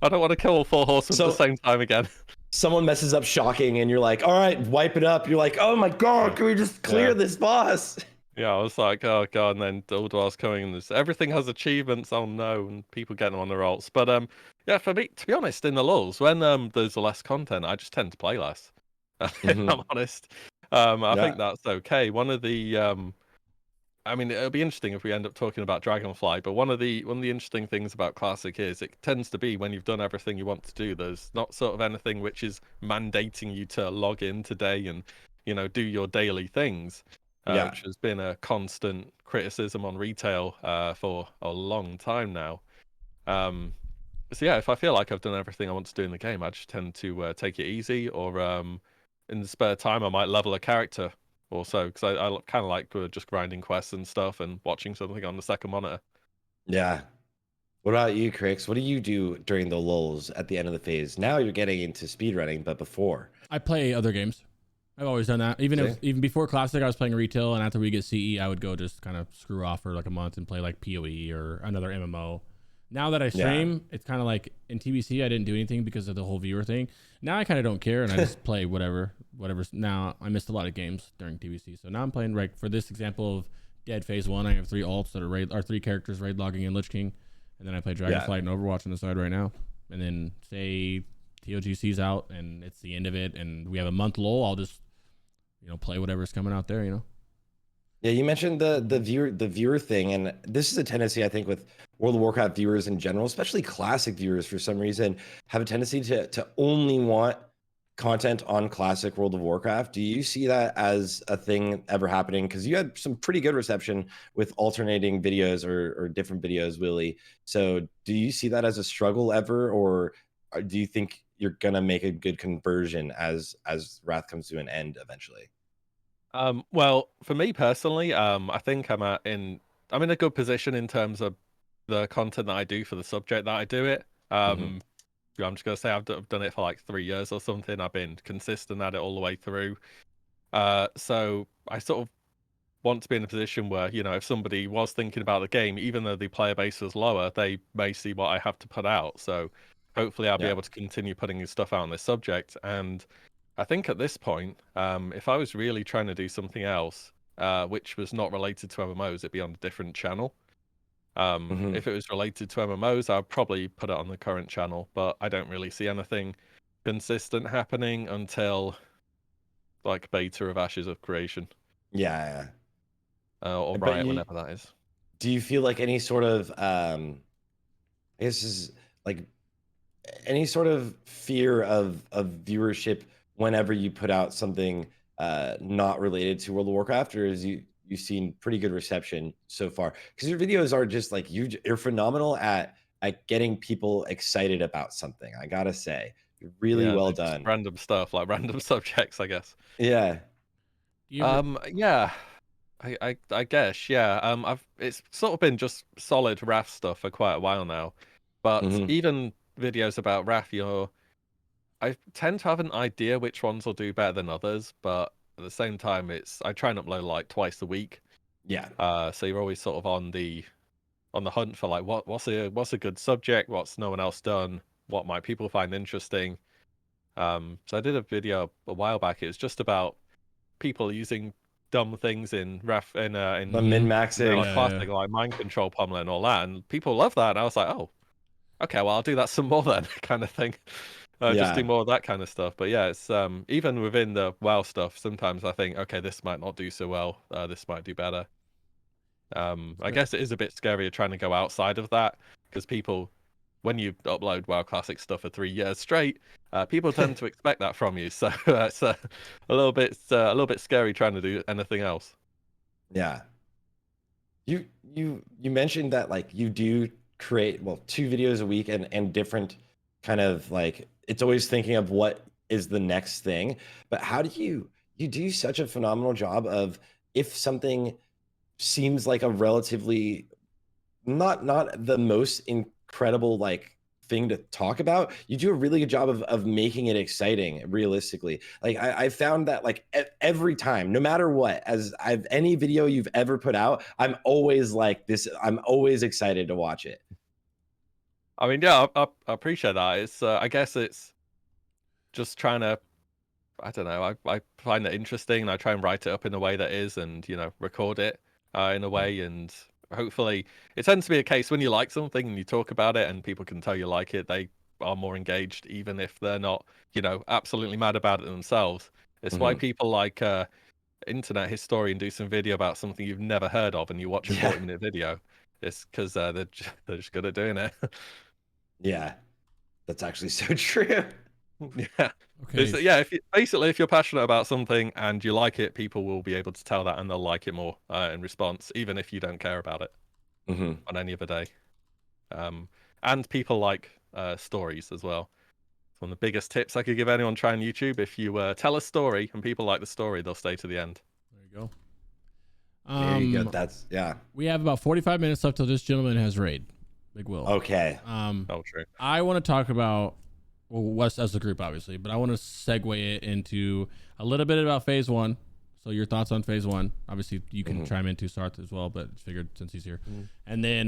I don't want to kill all 4 horsemen at the So same time again. someone messes up shocking, and you're like, all right, wipe it up. You're like, oh my god, Yeah. can we just clear Yeah. this boss? Yeah, I was like, oh god, and then Ulduar's coming, and everything has achievements. Oh no, and people getting on their ults. But yeah, for me, to be honest, in the lulls, when there's less content, I just tend to play less. If I'm honest, I Yeah. think that's okay. One of the I mean, it'll be interesting if we end up talking about Dragonfly, but one of the interesting things about Classic is it tends to be when you've done everything you want to do, there's not sort of anything which is mandating you to log in today and, do your daily things, Yeah. which has been a constant criticism on retail for a long time now. So yeah, if I feel like I've done everything I want to do in the game, I just tend to take it easy, or in the spare time, I might level a character also, because I kind of like just grinding quests and stuff and watching something on the second monitor. Yeah. What about you, Crix? What do you do during the lulls at the end of the phase? Now you're getting into speedrunning, but before. I play other games. I've always done that. Even before Classic, I was playing retail, and after we get CE, I would go just kind of screw off for like a month and play like PoE or another MMO. Now that I stream, it's kind of like in TBC, I didn't do anything because of the whole viewer thing. Now I kind of don't care, and I just play whatever. Now I missed a lot of games during TBC, so now I'm playing like for this example of Dead Phase 1. I have 3 alts that are 3 characters raid logging in Lich King, and then I play Dragonflight and Overwatch on the side right now. And then say TOGC's out and it's the end of it, and we have a month lull, I'll just play whatever's coming out there. Yeah, you mentioned the viewer thing, and this is a tendency I think with World of Warcraft viewers in general, especially classic viewers for some reason, have a tendency to only want content on classic World of Warcraft. Do you see that as a thing ever happening? Because you had some pretty good reception with alternating videos or different videos, Willie. So do you see that as a struggle ever, or do you think you're gonna make a good conversion as Wrath comes to an end eventually? Well, for me personally, I think I'm in a good position in terms of the content that I do for the subject that I do it. I'm just gonna say I've done it for like 3 years or something. I've been consistent at it all the way through. So I sort of want to be in a position where, if somebody was thinking about the game, even though the player base was lower, they may see what I have to put out. So hopefully I'll be able to continue putting stuff out on this subject. And I think at this point, if I was really trying to do something else, which was not related to MMOs, it'd be on a different channel. If it was related to MMOs, I'd probably put it on the current channel, but I don't really see anything consistent happening until like beta of Ashes of Creation. Yeah. Or But Riot, whenever that is. do you feel like any sort of I guess is like any sort of fear of viewership whenever you put out something not related to World of Warcraft, or is you've seen pretty good reception so far? Because your videos are just like you're phenomenal at getting people excited about something. I gotta say, you're really well Just done. random stuff, like random subjects, I guess. Yeah. Yeah. I guess, yeah. It's sort of been just solid Wrath stuff for quite a while now. But even videos about Wrath, I tend to have an idea which ones will do better than others, but at the same time I try and upload like twice a week. Yeah. So you're always sort of on the hunt for like what's a good subject, what's no one else done, what might people find interesting. So I did a video a while back. It was just about people using dumb things in Raf in The min-maxing. like classic, like mind control pummel and all that, and people love that. And I was like, oh, okay, well I'll do that some more then, kind of thing. Just do more of that kind of stuff. But yeah, it's even within the WoW stuff, sometimes I think, okay, this might not do so well. This might do better. I guess it is a bit scarier trying to go outside of that, because people, when you upload WoW Classic stuff for 3 years straight, people tend to expect that from you. So it's a little bit scary trying to do anything else. Yeah. You mentioned that like you do create, well, 2 videos a week and different kind of like, it's always thinking of what is the next thing. But how do you do such a phenomenal job of, if something seems like a relatively not the most incredible like thing to talk about, you do a really good job of making it exciting realistically. Like I found that like every time, no matter what, as I've any video you've ever put out, I'm always like this, I'm always excited to watch it. I mean, yeah, I appreciate that. It's I guess it's just trying to, I don't know, I find it interesting and I try and write it up in a way that is, and record it in a way, and hopefully it tends to be a case when you like something and you talk about it and people can tell you like it, they are more engaged even if they're not absolutely mad about it themselves. It's why Mhm. people like internet historian do some video about something you've never heard of and you watch a Yeah. 40-minute video. It's because they're just good at doing it. Yeah, that's actually so true. Yeah. Okay. Yeah, if you're passionate about something and you like it, people will be able to tell that and they'll like it more in response, even if you don't care about it Hmm. on any other day. And people like stories as well. It's one of the biggest tips I could give anyone trying YouTube. If you tell a story and people like the story, they'll stay to the end. There you go. There you go. That's yeah. We have about 45 minutes left till this gentleman has raid. Big Will. Okay. Oh, true. I want to talk about, well, us as a group, obviously, but I want to segue it into a little bit about phase 1. So your thoughts on phase 1. Obviously, you can chime into Sarthe as well, but figured since he's here. And then,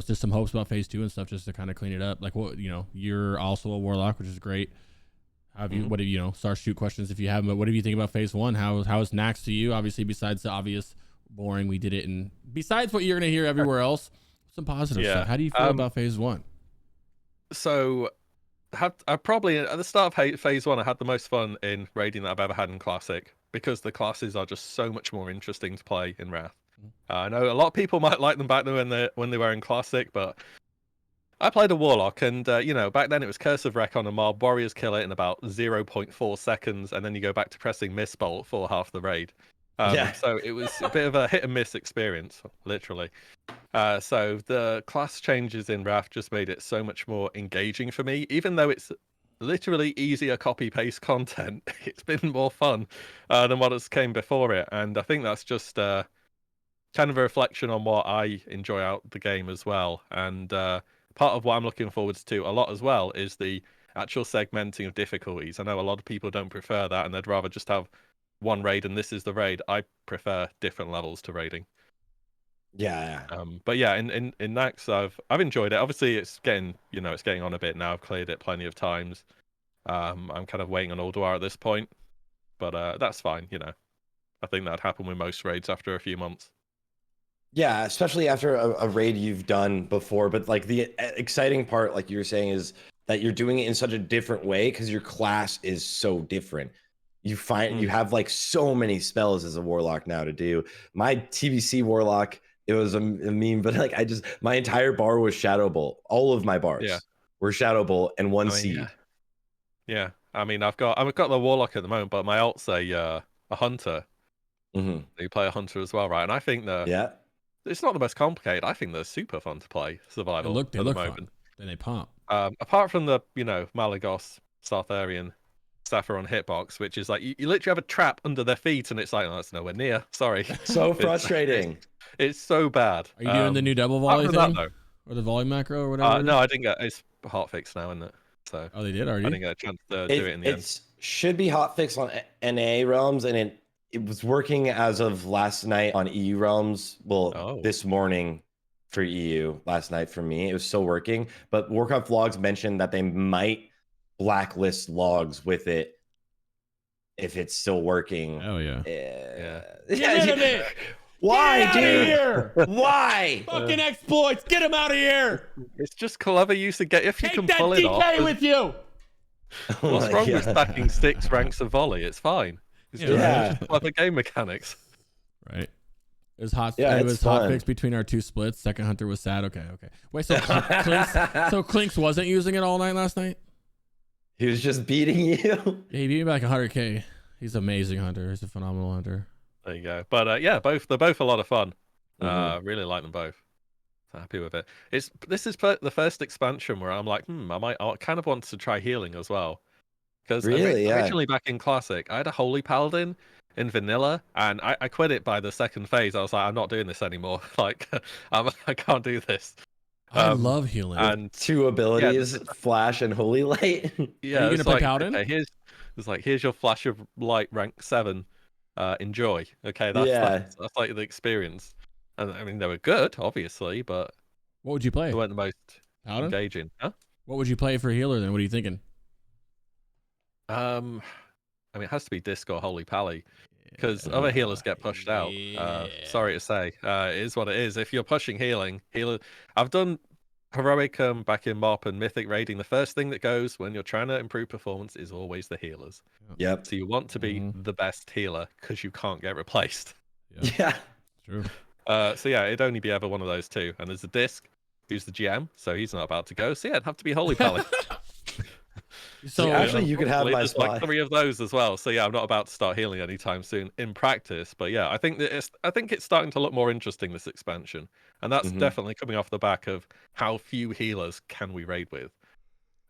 just some hopes about phase 2 and stuff, just to kind of clean it up. Like, what, you're also a warlock, which is great. What have you, start shoot questions if you have, but what do you think about phase 1? How is Nax to you? Obviously, besides the obvious boring, we did it, and besides what you're going to hear everywhere else, some positive stuff. How do you feel about phase 1? So, I probably at the start of phase 1, I had the most fun in raiding that I've ever had in Classic because the classes are just so much more interesting to play in Wrath. I know a lot of people might like them back then when they were in Classic, but I played a Warlock, and back then it was Curse of Wreck on a mob. Warriors kill it in about 0.4 seconds, and then you go back to pressing Mistbolt for half the raid. Yeah. So it was a bit of a hit and miss experience, literally. So the class changes in Wrath just made it so much more engaging for me, even though it's literally easier copy paste content. It's been more fun than what has came before it, and I think that's just kind of a reflection on what I enjoy out the game as well. And part of what I'm looking forward to a lot as well is the actual segmenting of difficulties. I know a lot of people don't prefer that and they'd rather just have one raid and this is the raid. I prefer different levels to raiding. Yeah. But yeah, in Nax, I've enjoyed it. Obviously, it's getting on a bit now. I've cleared it plenty of times. I'm kind of waiting on Ulduar at this point, but that's fine. I think that'd happen with most raids after a few months. Yeah, especially after a raid you've done before. But like the exciting part, like you were saying, is that you're doing it in such a different way because your class is so different. You find you have like so many spells as a warlock now to do. My TBC warlock, it was a meme, but like my entire bar was Shadow Bolt. All of my bars were Shadow Bolt and one seed. Yeah. I mean, I've got the warlock at the moment, but my alt's a hunter. You play a hunter as well, right? And I think it's not the most complicated. I think they're super fun to play survival. They look fun. Then they pop. Apart from the Malagos Sartharian Saffron hitbox, which is like you literally have a trap under their feet, and it's like, oh, that's nowhere near. Sorry. So frustrating. It's so bad. Are you doing the new double volley thing? That, or the volley macro or whatever? No, I didn't get. It's hotfix now, isn't it? So they did already. I didn't get a chance to do it in the end. It should be hotfix on NA realms, and it was working as of last night on EU realms. Well, this morning for EU, last night for me, it was still working. But Warcraft logs mentioned that they might blacklist logs with it if it's still working. Oh yeah. Get rid of it. Why, dude? Here. Why? Fucking exploits. Get him out of here. It's just clever use to get if you can Take pull that it off. DK with you. What's wrong with stacking 6 ranks of volley? It's fine. It's just clever game mechanics. Right. It was hot. Yeah, it was hot fix between our two splits. Second hunter was sad. Okay. Wait, so Clinks wasn't using it all night last night? He was just beating you. Yeah, he beat me by like 100k. He's an amazing hunter. He's a phenomenal hunter. There you go. But yeah, they're both a lot of fun. Really like them both. Happy with it. This is the first expansion where I'm like, I kind of want to try healing as well. Because Really, yeah. originally back in Classic, I had a Holy Paladin in Vanilla, and I quit it by the second phase. I was like, I'm not doing this anymore. Like, I can't do this. I love healing. And 2 abilities, Flash and Holy Light. yeah, Are you gonna play Paladin? Okay, here's your Flash of Light rank 7. Enjoy. Okay, that's like the experience. And I mean, they were good, obviously, but what would you play? they weren't the most Paladin? engaging. Huh? What would you play for healer then? What are you thinking? I mean, it has to be Disc or Holy Pally, because other healers get pushed out. Sorry to say, it is what it is. If you're pushing healer, I've done heroic back in MOP and Mythic raiding. The first thing that goes when you're trying to improve performance is always the healers. Yep. So you want to be the best healer because you can't get replaced. Yeah. True. So yeah, it'd only be ever one of those two. And there's the Disc, who's the GM, so he's not about to go. So yeah, it'd have to be Holy Pally. So actually, you could have my spot. Like 3 of those as well. So yeah, I'm not about to start healing anytime soon in practice. But yeah, I think it's starting to look more interesting, this expansion, and that's definitely coming off the back of how few healers can we raid with.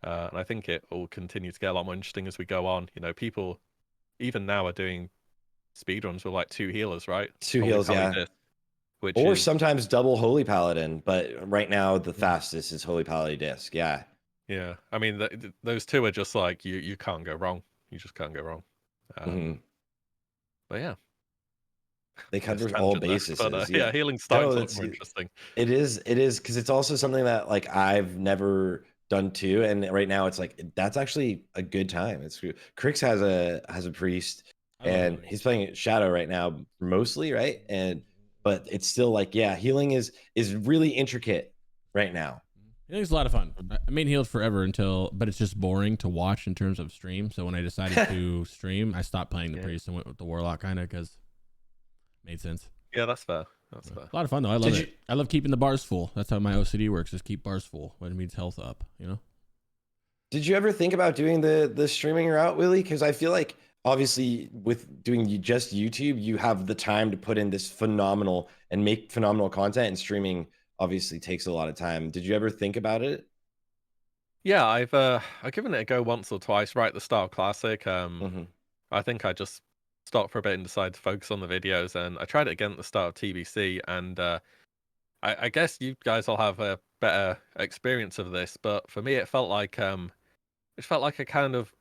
And I think it will continue to get a lot more interesting as we go on. You know, people even now are doing speedruns with like 2 healers, right? 2 heals, yeah. Or sometimes double Holy Paladin, but right now the fastest is Holy Paladin Disc. Yeah. Yeah, I mean, those 2 are just like you can't go wrong. You just can't go wrong. But yeah, they cover all bases. Yeah, healing starting to look more interesting. It is because it's also something that like I've never done too, and right now it's like that's actually a good time. It's Crix has a priest, and he's playing Shadow right now mostly, right? But it's still like, yeah, healing is really intricate right now. Healing's a lot of fun. I mean, healed forever but it's just boring to watch in terms of stream. So when I decided to stream, I stopped playing the priest and went with the warlock kind of because it made sense. Yeah, that's fair. That's fair. A lot of fun though. I love it. I love keeping the bars full. That's how my OCD works. Just keep bars full when it means health up. You know. Did you ever think about doing the streaming route, Willie? Because I feel like obviously with doing just YouTube, you have the time to put in this phenomenal and make phenomenal content, and streaming obviously takes a lot of time. Did you ever think about it? Yeah, I've given it a go once or twice right at the start of Classic. I think I just stopped for a bit and decided to focus on the videos, and I tried it again at the start of TBC, and I guess you guys will have a better experience of this, but for me it felt like I kind of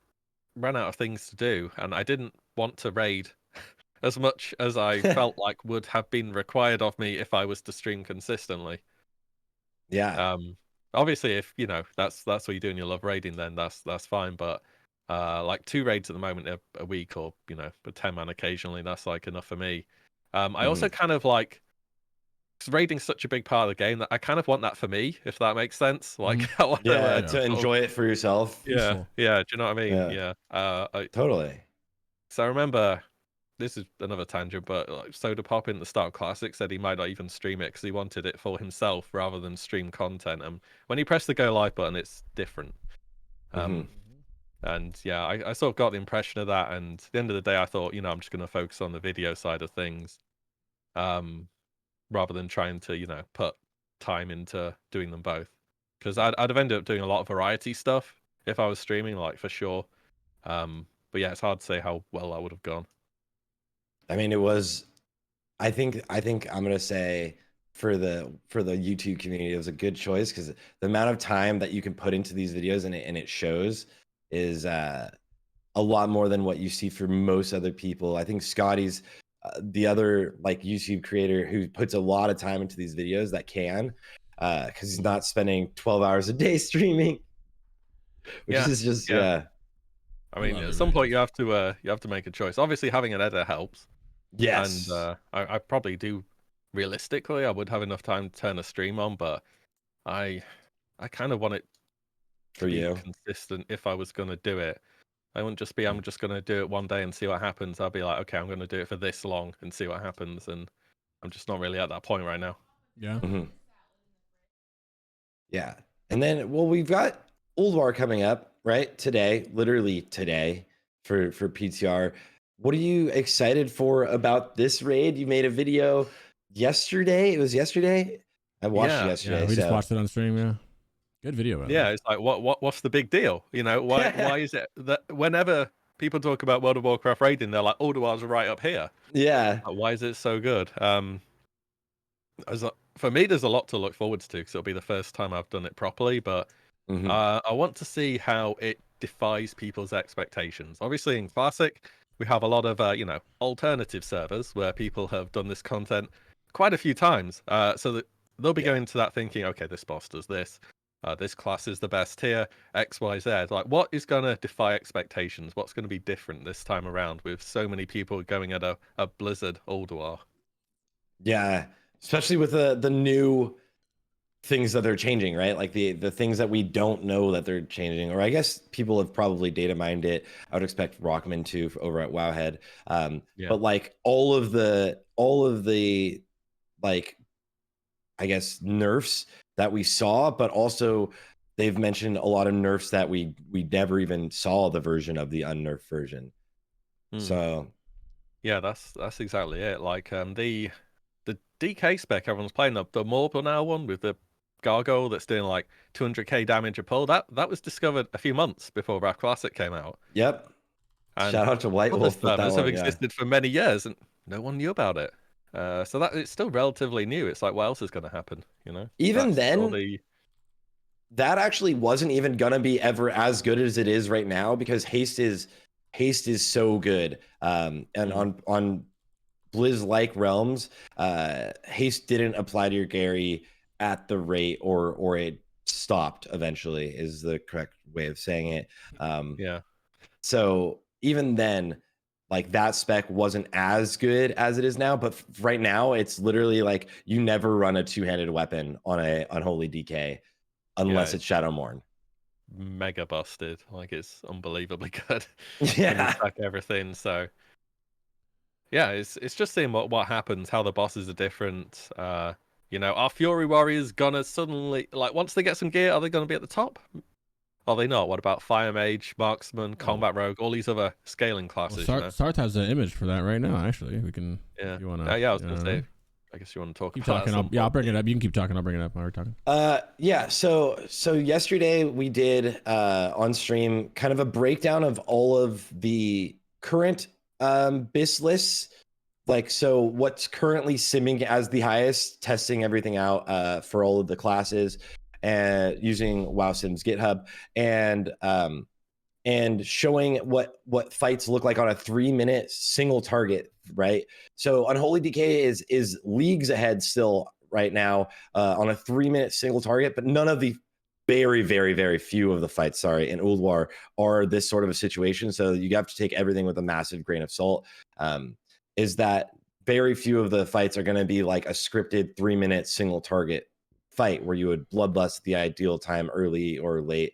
ran out of things to do, and I didn't want to raid as much as I felt like would have been required of me if I was to stream consistently. Yeah. Obviously, if you know that's what you do and you love raiding, then that's fine. But like 2 raids at the moment a week, or you know, a 10-man occasionally, that's like enough for me. I also kind of like, because raiding's such a big part of the game that I kind of want that for me, if that makes sense. Like, I want to enjoy it for yourself. Yeah, yeah. Do you know what I mean? Yeah. Totally. So I remember, this is another tangent, but like Soda Pop in the start of Classic said he might not even stream it because he wanted it for himself rather than stream content. And when he pressed the go live button, it's different. And yeah, I sort of got the impression of that. And at the end of the day, I thought, you know, I'm just going to focus on the video side of things, rather than trying to, you know, put time into doing them both. Because I'd have ended up doing a lot of variety stuff if I was streaming, like for sure. But yeah, it's hard to say how well that would have gone. I mean, it was. I think I'm gonna say for the YouTube community, it was a good choice because the amount of time that you can put into these videos and it shows is a lot more than what you see for most other people. I think Scotty's the other like YouTube creator who puts a lot of time into these videos that can, because he's not spending 12 hours a day streaming, which is just I mean, at some point you have to make a choice. Obviously, having an editor helps. Yes. And I probably do. Realistically, I would have enough time to turn a stream on, but I kind of want it to be consistent. If I was going to do it, I wouldn't just be, I'm just going to do it one day and see what happens. I'll be like, okay, I'm going to do it for this long and see what happens. And I'm just not really at that point right now. Yeah. Yeah. And then, well, we've got Ulduar coming up, right? Today, literally today for PTR. What are you excited for about this raid? You made a video yesterday. It was yesterday. I watched it Yeah, yesterday. Yeah, we just So watched it on stream. Yeah, good video. By the way. yeah. It's like, what's the big deal? You know, why is it that whenever people talk about World of Warcraft raiding, they're like, Ulduar's right up here. yeah. Like, why is it so good? For me, there's a lot to look forward to because it'll be the first time I've done it properly. But Mhm. I want to see how it defies people's expectations. Obviously, in Classic, we have a lot of alternative servers where people have done this content quite a few times. So that they'll be Yeah. going to that thinking, okay, this boss does this. This class is the best here, X, Y, Z. Like, what is going to defy expectations? What's going to be different this time around with so many people going at a Blizzard Ulduar? Yeah. Especially with the new things that they're changing, right? Like the things that we don't know that they're changing, or I guess people have probably data mined it. I would expect Rockman to over at Wowhead. Yeah. But like all of the like I guess nerfs that we saw, but also they've mentioned a lot of nerfs that we never even saw the version of the unnerfed version. Hmm. So Yeah, that's exactly it. Like the DK spec everyone's playing, the Morphle now one with the gargoyle that's doing like 200k damage a pull. That was discovered a few months before Wrath Classic came out, yep. and Shout out to White other Wolf with that servers have one. Yeah. existed for many years, and no one knew about it. So that it's still relatively new. It's like, what else is going to happen? You know, Even that's all then, the that actually wasn't even gonna be ever as good as it is right now because haste is so good. And Mm, on Blizz like realms, haste didn't apply to your Gary at the rate or it stopped eventually is the correct way of saying it. yeah, So even then, like that spec wasn't as good as it is now, but right now it's literally like you never run a two-handed weapon on a unholy DK yeah. unless it's It's Shadowmourne. mega busted. Like it's unbelievably good. Can Yeah. attack everything. So yeah, it's just seeing what happens, how the bosses are different. Are Fury Warriors gonna suddenly like once they get some gear, are they gonna be at the top? Are they not? What about Fire Mage, Marksman, Oh, Combat Rogue, all these other scaling well, classes? Sarthe has an image for that right now. Actually, we can. Yeah, If you wanna, yeah. I was you gonna know, say, I guess you want to talk keep about that at talking. some I'll point. bring it up. You can keep talking. I'll bring it up while we're talking. Yeah, so yesterday we did on stream kind of a breakdown of all of the current BIS lists. Like, so what's currently simming as the highest, testing everything out for all of the classes and using WoWSim's GitHub and showing what fights look like on a 3-minute single target, right? So Unholy Decay is leagues ahead still right now on a 3-minute single target, but none of the very, very, very few of the fights, sorry, in Ulduar are this sort of a situation. So you have to take everything with a massive grain of salt. Is that very few of the fights are going to be like a scripted 3-minute single target fight where you would bloodlust the ideal time early or late.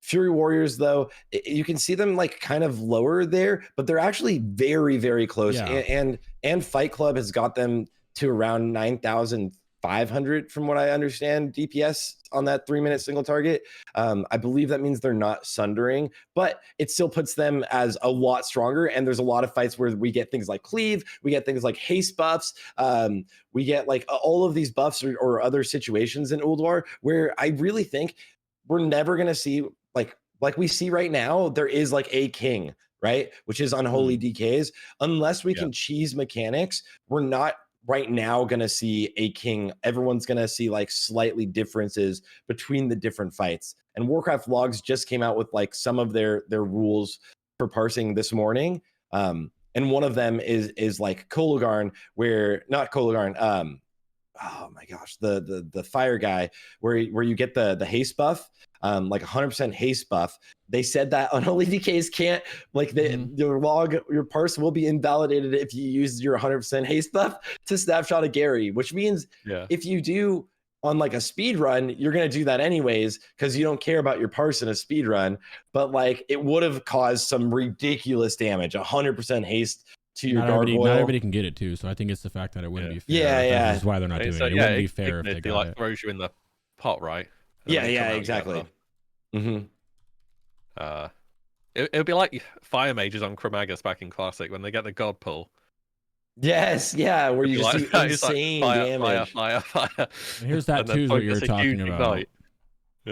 Fury Warriors, though, you can see them like kind of lower there, but they're actually very, very close. Yeah. And Fight Club has got them to around 9,500, from what I understand, DPS on that 3-minute single target. I believe that means they're not sundering, but it still puts them as a lot stronger. And there's a lot of fights where we get things like cleave, we get things like haste buffs, we get like all of these buffs or other situations in Ulduar where I really think we're never going to see like we see right now. There is like a king, right, which is Unholy DKs. Unless we Yeah. can cheese mechanics, we're not right now going to see a king. Everyone's going to see like slightly differences between the different fights. And Warcraft Logs just came out with like some of their rules for parsing this morning. And one of them is like Kologarn, where not Kologarn, oh my gosh, the fire guy, where you get the haste buff, like 100% haste buff. They said that Unholy DKs can't, like your log, your parse will be invalidated if you use your 100% haste buff to snapshot a Gary, which means if you do on like a speed run, you're gonna do that anyways because you don't care about your parse in a speed run. But like it would have caused some ridiculous damage. 100% haste to your gargoyle. Not everybody can get it too, so I think it's the fact that it wouldn't be fair. Yeah. That's why they're not doing it. It Yeah, wouldn't be fair if they got like it. throws you in the pot, right? And then Yeah, when you come out, you get exactly. It would be like Fire Mages on Chromagus back in Classic when they get the God pull. Yes, yeah, where you just do that. It's like insane fire, fire, damage. fire, fire. And here's that And then too, is what you were focus a huge talking about. ignite.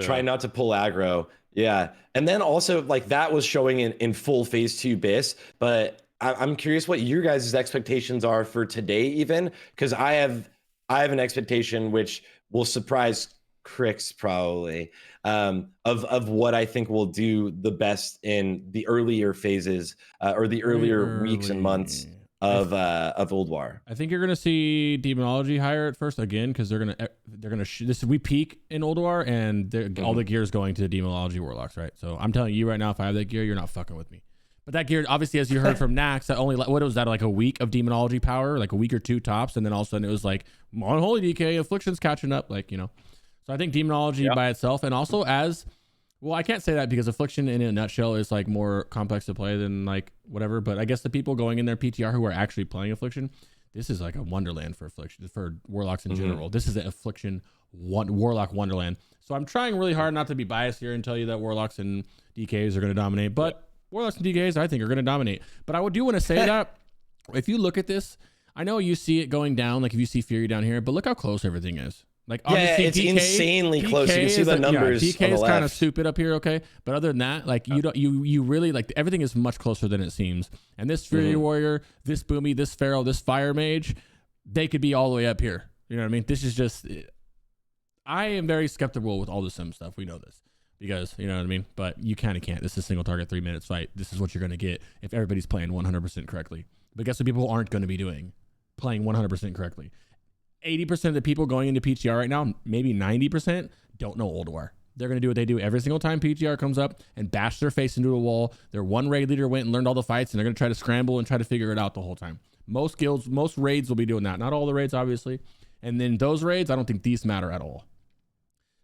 Try Yeah. not to pull aggro. Yeah. And then also like that was showing in full phase 2 BIS, but I'm curious what your guys' expectations are for today even, because I have an expectation which will surprise Crix probably, of what I think will do the best in the earlier phases or the Very earlier weeks and months early. of Ulduar. I think you're gonna see demonology higher at first again, because they're gonna this we peak in Ulduar, and all the gear is going to demonology warlocks, right? So I'm telling you right now, if I have that gear, you're not fucking with me. But that gear, obviously, as you heard from Nax, that only what was that, like a week of demonology power, like a week or two tops, and then all of a sudden it was like unholy DK afflictions catching up, like, you know. So I think demonology by itself, and also as well, I can't say that because affliction in a nutshell is like more complex to play than like whatever. But I guess the people going in their PTR who are actually playing affliction, this is like a wonderland for affliction, for warlocks in general. This is an affliction warlock wonderland. So I'm trying really hard not to be biased here and tell you that warlocks and DKs are going to dominate, but warlocks and DKs I think are going to dominate. But I do want to say that if you look at this, I know you see it going down, like if you see Fury down here, but look how close everything is. Like obviously it's DK, insanely close. You can see the numbers. DK on is the kind of left. stupid up here, okay? But other than that, like you really like everything is much closer than it seems. And this Fury Warrior, this Boomy, this Pharaoh, this Fire Mage, they could be all the way up here. You know what I mean? This is just, I am very skeptical with all the sim stuff. We know this because you know what I mean. But you kind of can't. This is a single target 3 minutes fight. This is what you're gonna get if everybody's playing 100% correctly. But guess what? People aren't going to be doing playing 100% correctly. 80% of the people going into PTR right now, maybe 90%, don't know Ulduar. They're going to do what they do every single time PTR comes up and bash their face into a wall. Their one raid leader went and learned all the fights, and they're going to try to scramble and try to figure it out the whole time. Most guilds, most raids will be doing that. Not all the raids, obviously. And then those raids, I don't think these matter at all.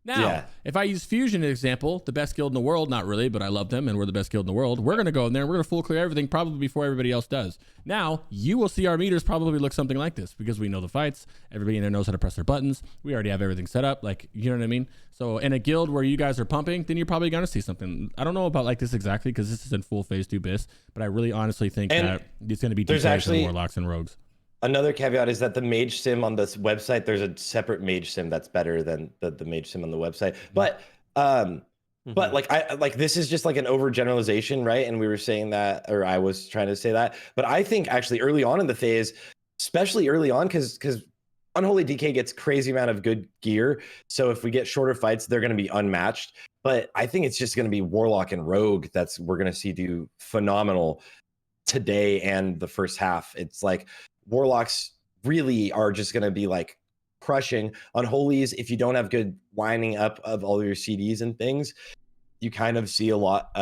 Now, if I use Fusion as an example, the best guild in the world, not really, but I love them and we're the best guild in the world. We're going to go in there. We're going to full clear everything probably before everybody else does. Now, you will see our meters probably look something like this because we know the fights. Everybody in there knows how to press their buttons. We already have everything set up. Like, you know what I mean? So in a guild where you guys are pumping, then you're probably going to see something. I don't know about like this exactly because this is in full phase 2 BIS, but I really honestly think that it's going to be DKs and warlocks and rogues. Another caveat is that the mage sim on this website, there's a separate mage sim that's better than the mage sim on the website. But like this is just like an overgeneralization, right? And we were saying that, or I was trying to say that. But I think actually early on in the phase, especially early on, because Unholy DK gets crazy amount of good gear. So if we get shorter fights, they're going to be unmatched. But I think it's just going to be Warlock and Rogue we're going to see do phenomenal today and the first half. It's like Warlocks really are just going to be like crushing. Unholies, if you don't have good lining up of all your CDs and things, you kind of see a lot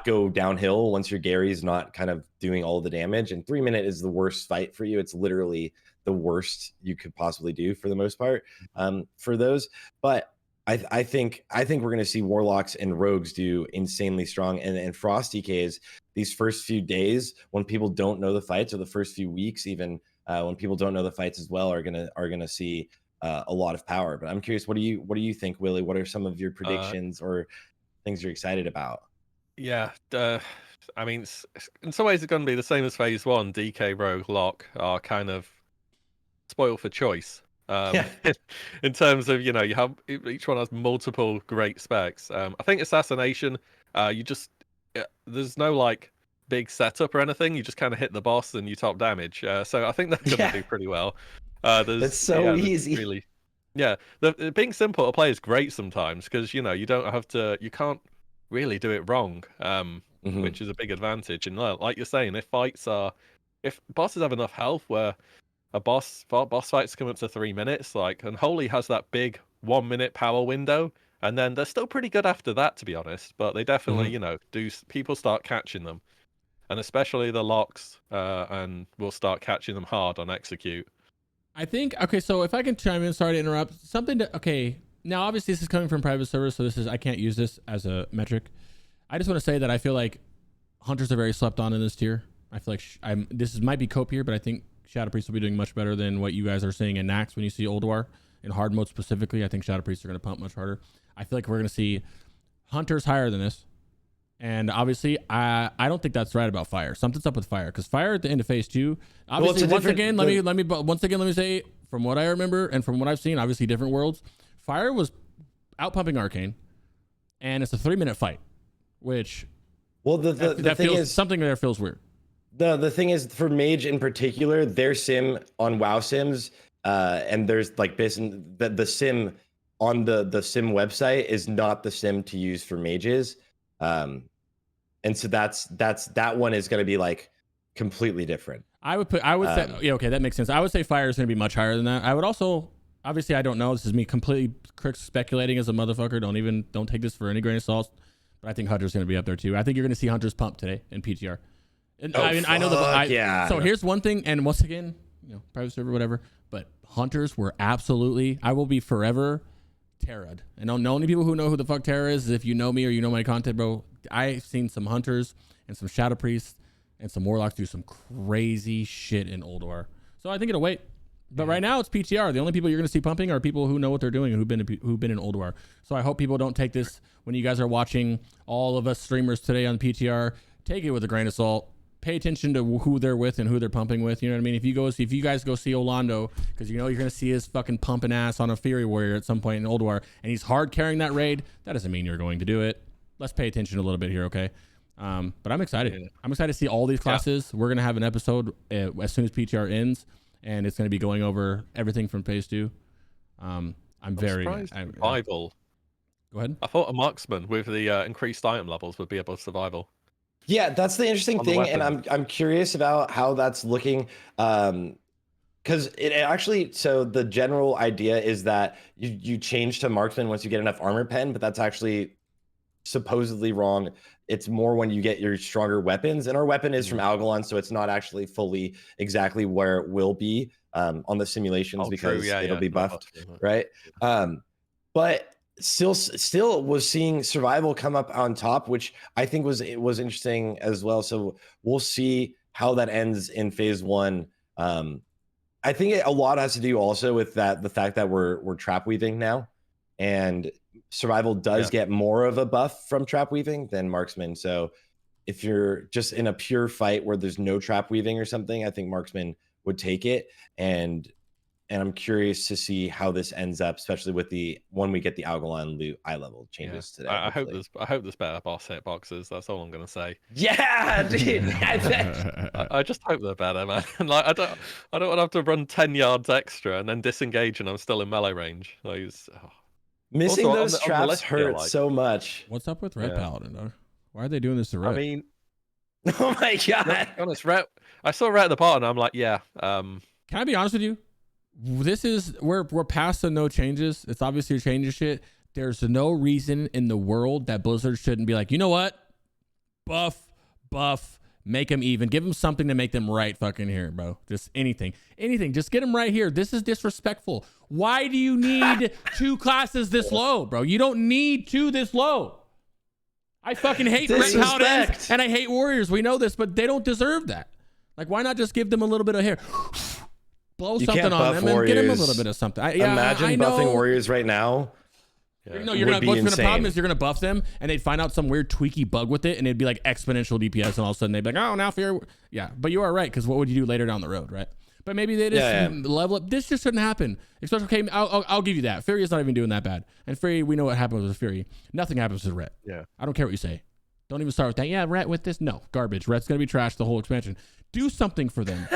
go downhill once your Gary's not kind of doing all the damage. And 3 minute is the worst fight for you. It's literally the worst you could possibly do for the most part for those. But I think we're going to see Warlocks and Rogues do insanely strong, and Frost DKs these first few days when people don't know the fights, or the first few weeks even when people don't know the fights as well, are gonna see a lot of power. But I'm curious, what do you think, Willie? What are some of your predictions or things you're excited about? Yeah, I mean, in some ways it's going to be the same as phase 1. DK, Rogue, Lock are kind of spoiled for choice. In terms of, you know, you have each one has multiple great specs. I think assassination, there's no like big setup or anything. You just kind of hit the boss and you top damage. So I think they're going to do pretty well. That's so easy. Really, the being simple to play is great sometimes because you can't really do it wrong, which is a big advantage. And like you're saying, if bosses have enough health where boss fights come up to 3 minutes, like Unholy has that big 1 minute power window, and then they're still pretty good after that, to be honest. But they definitely, people start catching them, and especially the locks, and we'll start catching them hard on execute. I think, okay, so if I can chime in, sorry to interrupt, now obviously this is coming from private servers, so I can't use this as a metric. I just want to say that I feel like hunters are very slept on in this tier. I feel like this might be copier, but I think Shadow Priest will be doing much better than what you guys are seeing in Nax when you see Ulduar. In hard mode specifically, I think Shadow Priests are going to pump much harder. I feel like we're going to see hunters higher than this, And obviously, I don't think that's right about fire. Something's up with fire because fire at the end of phase 2. Obviously, once again, let me say from what I remember and from what I've seen, obviously different worlds. Fire was out pumping arcane, and it's a 3-minute fight, which the thing is something there feels weird. The thing is for mage in particular, their sim on WoW sims, and there's like the sim on the sim website is not the sim to use for mages. And so that one is going to be like completely different. I would say, yeah, okay, that makes sense. I would say fire is going to be much higher than that. I would also, obviously, I don't know. This is me completely speculating as a motherfucker. Don't take this for any grain of salt. But I think Hunter's going to be up there too. I think you're going to see Hunter's pump today in PTR. And I know yeah. So here's one thing, and once again, private server, whatever. But Hunters were absolutely. I will be forever Terra'd. And the only people who know who the fuck Terra is if you know me or you know my content, bro. I've seen some Hunters and some Shadow Priests and some Warlocks do some crazy shit in Ulduar. So I think it'll wait. But right now it's PTR. The only people you're going to see pumping are people who know what they're doing and who've been in Ulduar. So I hope people don't take this when you guys are watching all of us streamers today on PTR. Take it with a grain of salt. Pay attention to who they're with and who they're pumping with. You know what I mean? If you guys go see Orlando, because you're going to see his fucking pumping ass on a Fury Warrior at some point in Ulduar, and he's hard carrying that raid, that doesn't mean you're going to do it. Let's pay attention a little bit here, okay? But I'm excited. Yeah. I'm excited to see all these classes. Yeah. We're going to have an episode as soon as PTR ends, and it's going to be going over everything from phase 2. I'm very survival. Go ahead. I thought a marksman with the increased item levels would be above survival. Yeah, that's the interesting thing, and I'm curious about how that's looking. Because it actually, so the general idea is that you change to marksman once you get enough armor pen, but that's actually supposedly wrong. It's more when you get your stronger weapons, and our weapon is from Algalon, so it's not actually fully exactly where it will be on the simulations because it'll be buffed, right? But still was seeing survival come up on top, which I think was interesting as well. So we'll see how that ends in phase 1. I think a lot has to do also with the fact that we're trap weaving now, and survival does get more of a buff from trap weaving than marksman. So if you're just in a pure fight where there's no trap weaving or something, I think marksman would take it. And I'm curious to see how this ends up, especially with when we get the Algalon loot eye level changes today. I hope there's better boss hitboxes. That's all I'm gonna say. Yeah, dude. I just hope they're better, man. Like I don't want to have to run 10 yards extra and then disengage, and I'm still in melee range. Like, missing also, those traps hurts so much. What's up with Red Paladin, though? Why are they doing this to Red? I mean, oh my god. To be honest, Red. I saw Red at the bottom. I'm like, yeah. Can I be honest with you? This is we're past the no changes. It's obviously changes shit. There's no reason in the world that Blizzard shouldn't be like, you know what? Buff, make them even. Give them something to make them right fucking here, bro. Just anything. Just get them right here. This is disrespectful. Why do you need 2 classes this low, bro? You don't need 2 this low. I fucking hate Red Paladins and I hate Warriors. We know this, but they don't deserve that. Like, why not just give them a little bit of hair? Blow something on them and get them a little bit of something. Imagine buffing Warriors right now. Yeah. No, what's the problem is you're gonna buff them and they'd find out some weird tweaky bug with it and it'd be like exponential DPS and all of a sudden they'd be like, oh, now fear. Yeah, but you are right, because what would you do later down the road, right? But maybe they just level up. This just shouldn't happen. Especially, okay, I'll give you that. Fury is not even doing that bad. And Fury, we know what happens with Fury. Nothing happens with Ret. Yeah. I don't care what you say. Don't even start with that. Yeah, Ret with this. No, garbage. Ret's gonna be trash the whole expansion. Do something for them.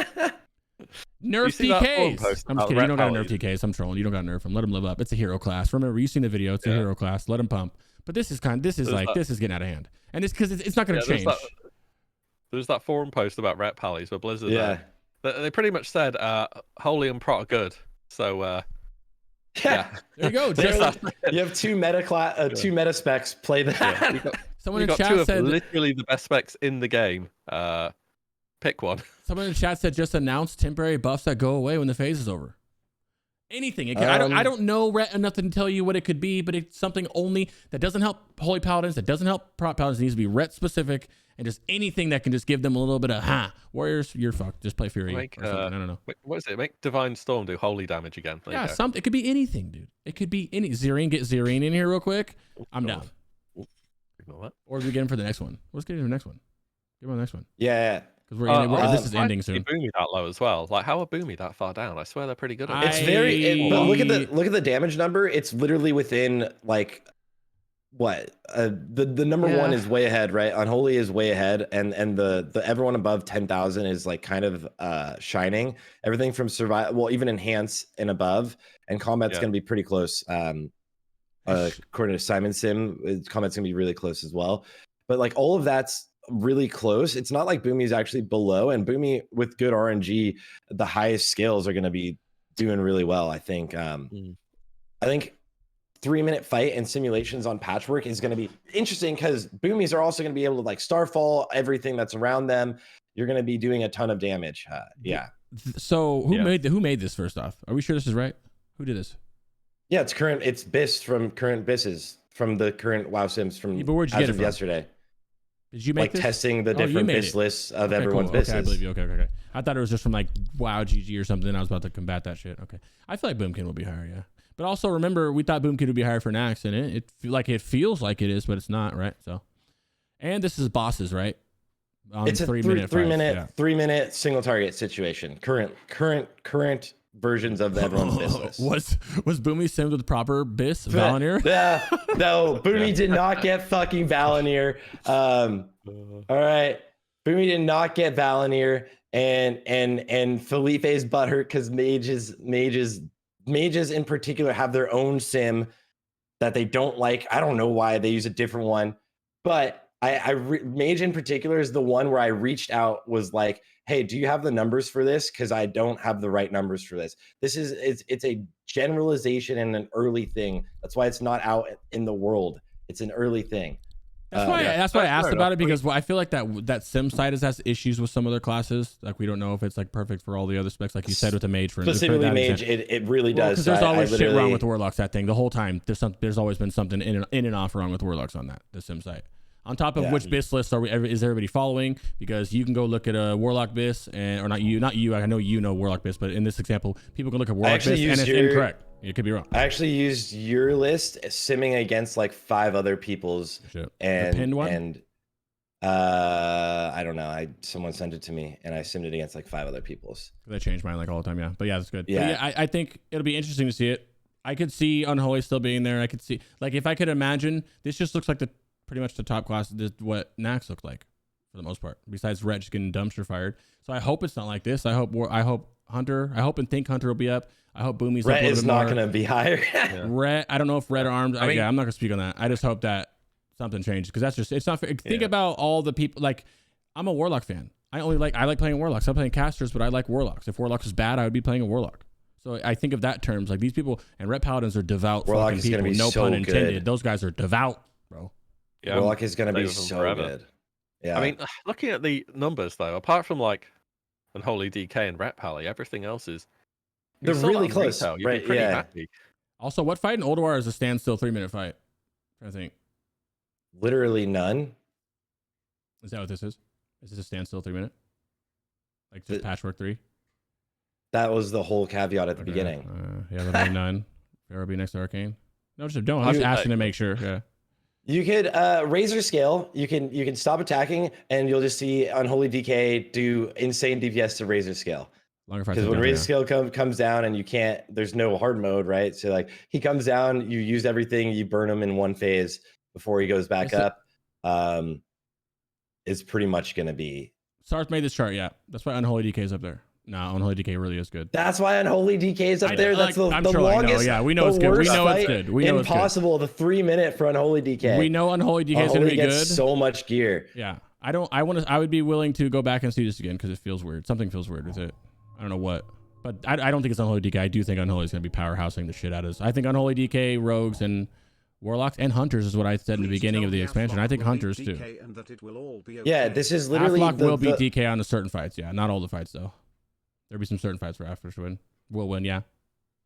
Nerf TKs. I'm just kidding. You don't got to nerf TKs. I'm trolling. You don't got to nerf them. Let them live up. It's a hero class. Remember, you've seen the video. It's a hero class. Let them pump. But this is getting out of hand. And it's because it's not going to change. There's that forum post about Ret Pallies where Blizzard. They pretty much said, Holy and Prot are good. So, there you go. You have 2 meta specs. Play that. Yeah. Someone in chat said literally the best specs in the game. Pick one. Someone in the chat said just announce temporary buffs that go away when the phase is over. Anything. I don't know enough to tell you what it could be, but it's something only that doesn't help Holy Paladins, that doesn't help Prot Paladins. It needs to be Ret specific and just anything that can just give them a little bit of Warriors, you're fucked. Just play Fury or something. I don't know. What is it? Make Divine Storm do holy damage again. Something. It could be anything, dude. It could be any. Get Zerine in here real quick. I'm down. what? Or do we get him for the next one? Let's get him for the next one. Give him the next one. Yeah. Because this is ending Why soon. Boomy that low as well. Like, how are Boomy that far down? I swear they're pretty good at It's but look at the damage number. It's literally within like what the number one is way ahead, right? Unholy is way ahead, and the everyone above 10,000 is like kind of shining. Everything from survival, well, even enhance and above, and combat's gonna be pretty close. According to Simon Sim, combat's gonna be really close as well. But like all of that's really close. It's not like Boomy's actually below, and Boomy with good RNG, the highest skills are gonna be doing really well. I think. I think 3-minute fight and simulations on Patchwork is going to be interesting because Boomies are also going to be able to like Starfall everything that's around them. You're going to be doing a ton of damage. So who made this first off? Are we sure this is right? Who did this? Yeah, it's Biss from current Bisses from the current WoW Sims from but where'd you get it from? Yesterday. Did you make like this? testing the different Biss lists of everyone's Bisses? Okay, I believe you. Okay. I thought it was just from like WoW GG or something. I was about to combat that shit. Okay. I feel like Boomkin will be higher, yeah. But also remember, we thought Boomkin would be higher for Nax, and it feels like it is, but it's not, right? So, and this is bosses, right? It's a 3-minute single target situation. Current versions of everyone's Biss list. Was Boomy simmed with proper Biss Valinir? Yeah, no, Boomy did not get fucking Valinir. All right, Boomy did not get Valinir, and Felipe's butthurt because mages in particular have their own sim that they don't like. I don't know why they use a different one, but mage in particular is the one where I reached out, was like, hey, do you have the numbers for this? Because I don't have the right numbers for this. It's a generalization and an early thing. That's why it's not out in the world. It's an early thing. That's why I asked about it, because I feel like that sim side has issues with some other classes. Like we don't know if it's like perfect for all the other specs, like you said with the mage. For specifically mage, it really does. Because there's always shit wrong with warlocks. That thing the whole time. There's always been something in and off wrong with warlocks on the sim site. On top of which Biss lists is everybody following? Because you can go look at a Warlock Biss, or not you. I know you know Warlock Biss, but in this example, people can look at Warlock Biss and it's incorrect. It could be wrong. I actually used your list simming against like 5 other people's. Shit. And the pinned one? And I don't know. Someone sent it to me, and I simmed it against like 5 other people's. They change mine like all the time, yeah. But yeah, that's good. Yeah, I think it'll be interesting to see it. I could see Unholy still being there. I could see, like, if I could imagine, this just looks like pretty much the top class, what Nax looked like for the most part. Besides Ret just getting dumpster fired. So I hope it's not like this. I hope Hunter. I hope and think Hunter will be up. I hope Boomy's Ret up a little is bit not more. going to be higher. Ret, I don't know if Ret or Armed. I'm not going to speak on that. I just hope that something changes, because that's just, it's not fair. Think about all the people. Like, I'm a Warlock fan. I like playing Warlocks. I'm playing casters, but I like Warlocks. If Warlocks is bad, I would be playing a Warlock. So I think of that terms, like these people, and Ret Paladins are devout Warlock fucking people. No pun intended. Those guys are devout, bro. Yeah, Warlock is going to be so good. Yeah. I mean, looking at the numbers though, apart from like Unholy DK and Ret Pally, everything else is they're really close. You'd be pretty happy. Also, what fight in Ulduar is a standstill 3-minute fight? I think. Literally none. Is that what this is? Is this a standstill 3-minute? Like just Patchwork 3? That was the whole caveat at the beginning. Yeah, that'll be none. There will be next Arcane. No, just don't. I'm just asking to make sure. Yeah. You could Razor Scale. You can stop attacking, and you'll just see Unholy DK do insane DPS to Razor Scale. Because when Razor Scale comes down, and you can't, there's no hard mode, right? So like he comes down, you use everything, you burn him in one phase before he goes back up. Is pretty much going to be. Sarthe made this chart. Yeah, that's why Unholy DK is up there. No, Unholy DK really is good. That's why Unholy DK is up there. That's the sure longest. Yeah, we know it's good. We know it's good. We know impossible. It's good. The 3-minute for Unholy DK. We know Unholy DK is going to be good. So much gear. Yeah, I would be willing to go back and see this again, because it feels weird. Something feels weird with it. I don't know what, but I don't think it's Unholy DK. I do think Unholy is going to be powerhousing the shit out of us. I think Unholy DK, Rogues, and Warlocks and Hunters is what I said in the beginning of the expansion. I think Hunters too. Yeah, this is literally Athlock will beat DK on the certain fights. Yeah, not all the fights though. There'll be some certain fights where After will win. Yeah.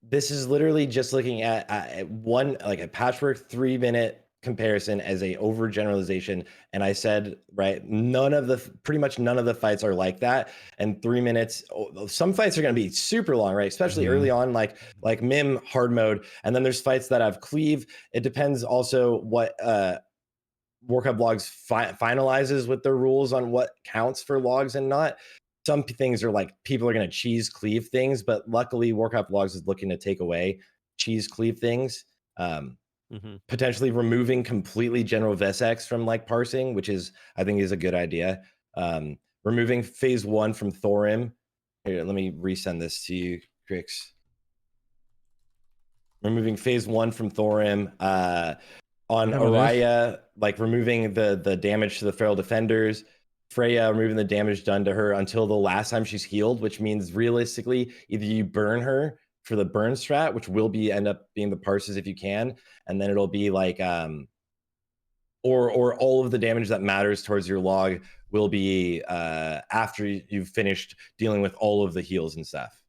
This is literally just looking at a Patchwork 3-minute comparison as a overgeneralization. And I said, right, pretty much none of the fights are like that. And 3 minutes, some fights are going to be super long, right? Especially early on, like Mim hard mode. And then there's fights that have cleave. It depends also what Warcraft Logs finalizes with their rules on what counts for logs and not. Some things are like people are going to cheese cleave things, but luckily Warcraft Logs is looking to take away cheese cleave things. Potentially removing completely general VSX from like parsing, which is I think is a good idea. Removing phase 1 from Thorim. Here, let me resend this to you, Crix. Removing phase 1 from Thorim. On Araya, like removing the damage to the Feral Defenders. Freya removing the damage done to her until the last time she's healed, which means realistically either you burn her for the burn strat, which will be end up being the parses if you can, and then it'll be like or all of the damage that matters towards your log will be after you've finished dealing with all of the heals and stuff.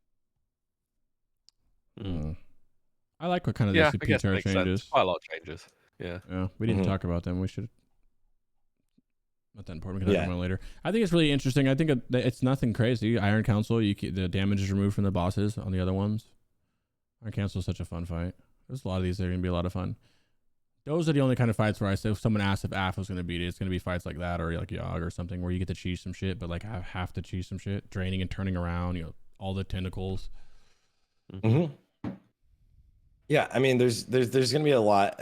I like what kind of the PTR changes. Quite a lot of changes. Yeah. We didn't talk about them. We should. Not that important. We can talk about it later. I think it's really interesting. I think it's nothing crazy. Iron Council, the damage is removed from the bosses on the other ones. Iron Council is such a fun fight. There's a lot of these that are going to be a lot of fun. Those are the only kind of fights where I say if someone asks if AF was going to beat it, it's going to be fights like that or like Yogg or something where you get to cheese some shit, but like have to cheese some shit, draining and turning around, all the tentacles. Yeah, I mean, there's going to be a lot.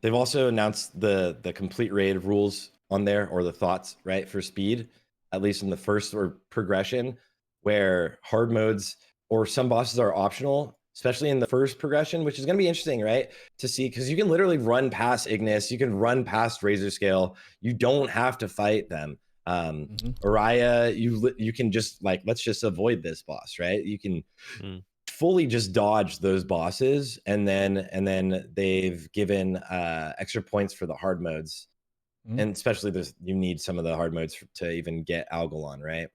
They've also announced the complete raid rules on there, or the thoughts, right, for speed, at least in the first or progression, where hard modes or some bosses are optional, especially in the first progression, which is going to be interesting, right, to see, because you can literally run past Ignis, you can run past Razor Scale, you don't have to fight them. Araya, you can just like, let's just avoid this boss, right? You can fully just dodge those bosses, and then they've given extra points for the hard modes. And especially you need some of the hard modes to even get Algalon, right?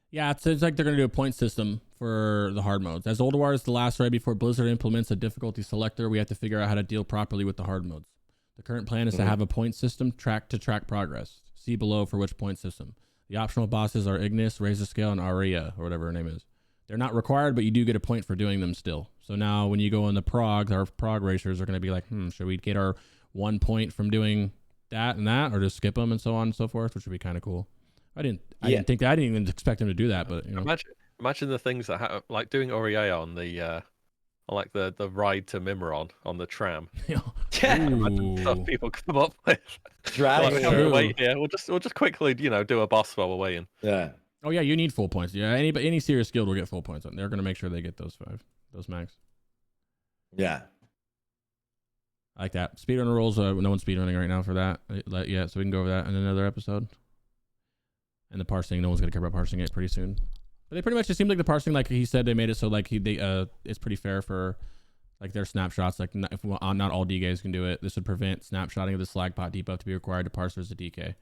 Yeah, it's like they're going to do a point system for the hard modes. As Ulduar is the last raid before Blizzard implements a difficulty selector, we have to figure out how to deal properly with the hard modes. The current plan is to have a point system track progress. See below for which point system. The optional bosses are Ignis, Razor Scale, and Aria, or whatever her name is. They're not required, but you do get a point for doing them still. So now when you go in the prog, our prog racers are going to be like, should we get our 1 point from doing that and that, or just skip them and so on and so forth, which would be kind of cool. I didn't even expect him to do that, but imagine the things that like doing Aurea on the like the ride to Mimron on the tram. Imagine stuff people come up with. Wait here. We'll just quickly do a boss while we're waiting. Yeah. Oh yeah, you need full points. Yeah, any serious guild will get full points on. They're gonna make sure they get those max. Yeah. I like that. Speedrunner rules, no one's speedrunning right now for that yet, so we can go over that in another episode. And the parsing, no one's going to care about parsing it pretty soon. But they pretty much, it seemed like the parsing, like he said, they made it so like it's pretty fair for like their snapshots. Like not all DKs can do it. This would prevent snapshotting of the slag pot debuff to be required to parse as a DK,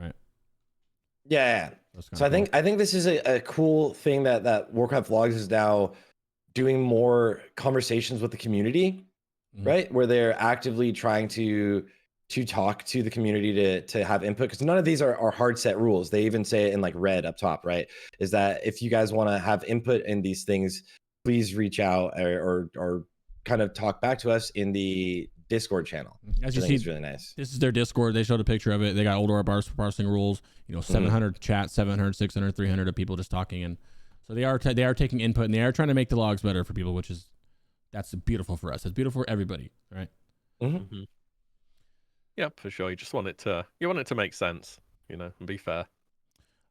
right? Yeah. So cool. I think this is a cool thing that Warcraft Logs is now doing more conversations with the community. Right, where they're actively trying to talk to the community to have input, because none of these are hard set rules. They even say it in like red up top, right? Is that if you guys want to have input in these things, please reach out or kind of talk back to us in the Discord channel. As you see, it's really nice. This is their Discord. They showed a picture of it. They got Ulduar parsing rules. 700 chat, 700, 600, 300 of people just talking, and so they are taking input, and they are trying to make the logs better for people, which is. That's beautiful for us. It's beautiful for everybody, right? Yeah, for sure. You just want it to make sense, and be fair.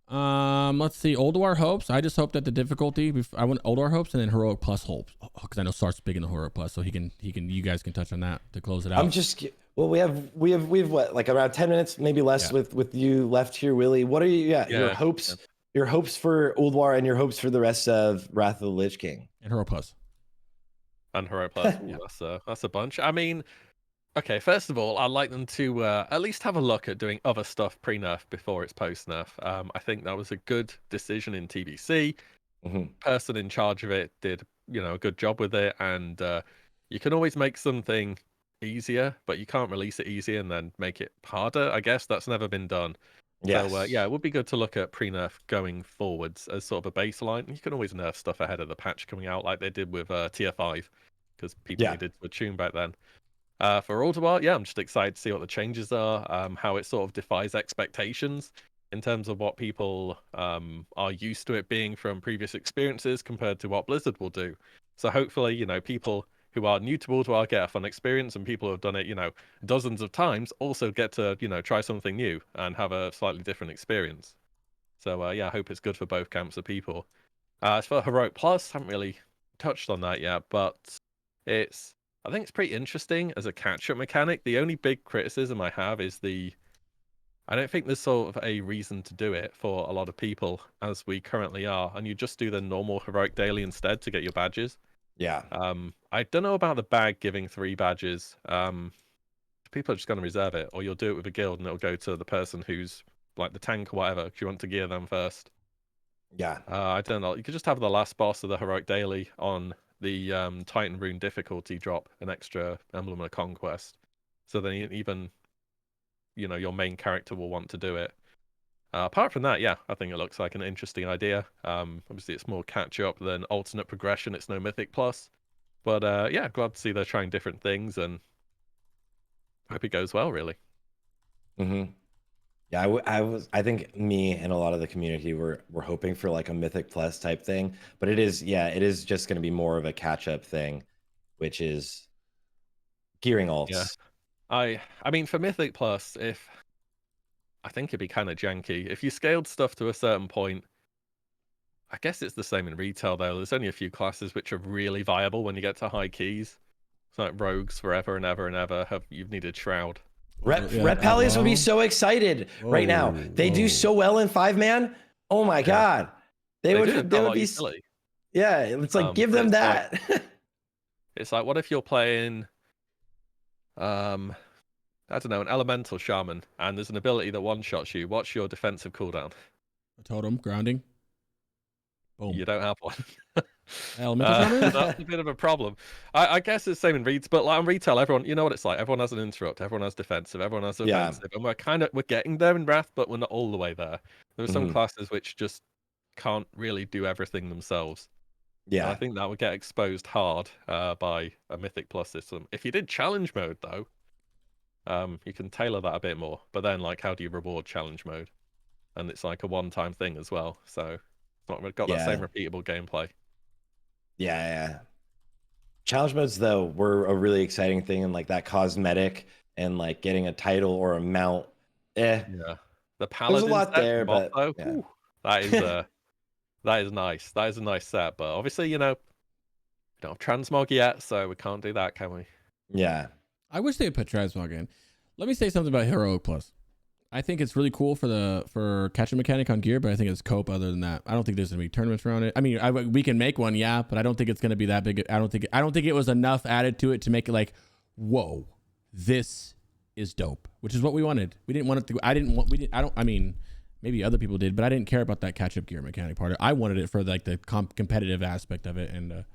Let's see. Ulduar hopes. I just hope that the difficulty. I want Ulduar hopes and then Heroic Plus hopes, because I know Sart's big in the Heroic Plus, so he can. You guys can touch on that to close it out. We have what, like around 10 minutes, maybe less, with you left here, Willie. What are your hopes? Yeah. Your hopes for Ulduar and your hopes for the rest of Wrath of the Lich King and Heroic Plus. And Heroic Plus. That's a bunch. I mean, okay, first of all, I'd like them to at least have a look at doing other stuff pre-nerf before it's post-nerf. I think that was a good decision in TBC. Person in charge of it did, a good job with it, and you can always make something easier, but you can't release it easier and then make it harder. I guess that's never been done. Yes. So, it would be good to look at pre-nerf going forwards as sort of a baseline. You can always nerf stuff ahead of the patch coming out, like they did with Tier 5, because people needed to attune back then. For Ulduar, yeah, I'm just excited to see what the changes are, how it sort of defies expectations in terms of what people are used to it being from previous experiences compared to what Blizzard will do. So hopefully, people who are new to Ulduar get a fun experience, and people who have done it, dozens of times also get to, try something new and have a slightly different experience. So yeah, I hope it's good for both camps of people. As for Heroic Plus, haven't really touched on that yet, but I think it's pretty interesting as a catch-up mechanic. The only big criticism I have is I don't think there's sort of a reason to do it for a lot of people as we currently are, and you just do the normal Heroic Daily instead to get your badges. Yeah. I don't know about the bag giving 3 badges. People are just going to reserve it, or you'll do it with a guild and it'll go to the person who's like the tank or whatever, if you want to gear them first. Yeah. I don't know. You could just have the last boss of the Heroic Daily on the Titan Rune difficulty drop an extra Emblem of Conquest. So then even, your main character will want to do it. Apart from that, yeah, I think it looks like an interesting idea. Obviously, it's more catch-up than alternate progression. It's no Mythic Plus. But yeah, glad to see they're trying different things, and hope it goes well, really. Mm-hmm. Yeah, I think me and a lot of the community were hoping for like a Mythic Plus type thing, but it is just going to be more of a catch-up thing, which is gearing alts. Yeah. I mean, for Mythic Plus, I think it'd be kind of janky. If you scaled stuff to a certain point, I guess it's the same in retail, though. There's only a few classes which are really viable when you get to high keys. It's like Rogues forever and ever and ever. You've needed Shroud. Ret Pallies would be so excited right now. They do so well in 5-man. Oh my god, they would be silly. Yeah, it's like give them that. It's like, what if you're playing, I don't know, an elemental shaman, and there's an ability that one-shots you. What's your defensive cooldown? A totem grounding. Boom. You don't have one. Elemental shaman? That's a bit of a problem. I guess it's the same in retail, but like in retail, everyone, you know what it's like. Everyone has an interrupt. Everyone has defensive. Everyone has offensive, and we're getting there in Wrath, but we're not all the way there. There are some classes which just can't really do everything themselves. Yeah, and I think that would get exposed hard by a Mythic Plus system. If you did challenge mode, though, you can tailor that a bit more. But then, like, how do you reward challenge mode? And it's like a one-time thing as well, so it's not got that same repeatable gameplay. Yeah. Challenge modes, though, were a really exciting thing, and like that cosmetic and like getting a title or a mount. Yeah, the Paladin. There's a lot there, but that is that is nice. That is a nice set, but obviously, we don't have transmog yet, so we can't do that, can we? Yeah. I wish they would put transmog in. Let me say something about Heroic Plus. I think it's really cool for catch-up mechanic on gear, but I think it's cope. Other than that, I don't think there's gonna be tournaments around it. I mean, we can make one, but I don't think it's gonna be that big. I don't think it was enough added to it to make it like, whoa, this is dope. Which is what we wanted. We didn't want it to. I mean, maybe other people did, but I didn't care about that catch-up gear mechanic part. I wanted it for like the competitive aspect of it, and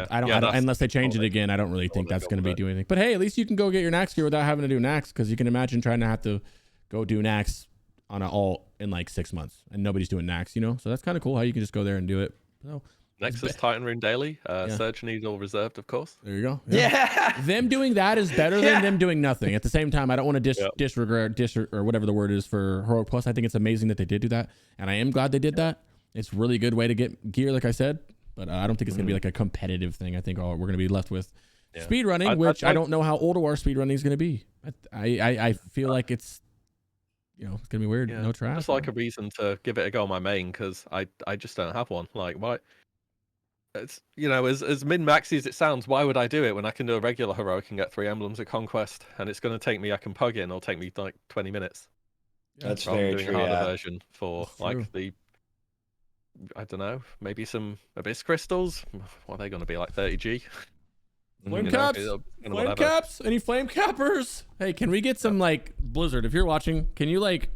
I don't unless they change it again. I don't really think that's gonna be doing anything. But hey, at least you can go get your Nax gear without having to do Nax, because you can imagine trying to have to go do Nax on an alt in like 6 months, and nobody's doing Nax, So that's kind of cool how you can just go there and do it. So, next is Titan Rune Daily. Surge Needle reserved, of course. There you go. Yeah. Them doing that is better than them doing nothing. At the same time, I don't want to disregard or whatever the word is for Heroic Plus. I think it's amazing that they did do that, and I am glad they did that. It's a really good way to get gear, like I said. But I don't think it's going to be like a competitive thing. I think we're going to be left with speed running, which I don't know how Ulduar speed running is going to be. I feel like it's it's going to be weird. No trash. Just like a reason to give it a go on my main, because I just don't have one. Like, why? It's as min maxy as it sounds, why would I do it when I can do a regular heroic and get 3 emblems of conquest, and it's going to take me, I can pug it and it'll take me like 20 minutes. That's very true. A harder version for the, I don't know, maybe some abyss crystals. What are they going to be, like 30G? Flame caps? Any flame cappers? Hey, can we get some like Blizzard? If you're watching, can you like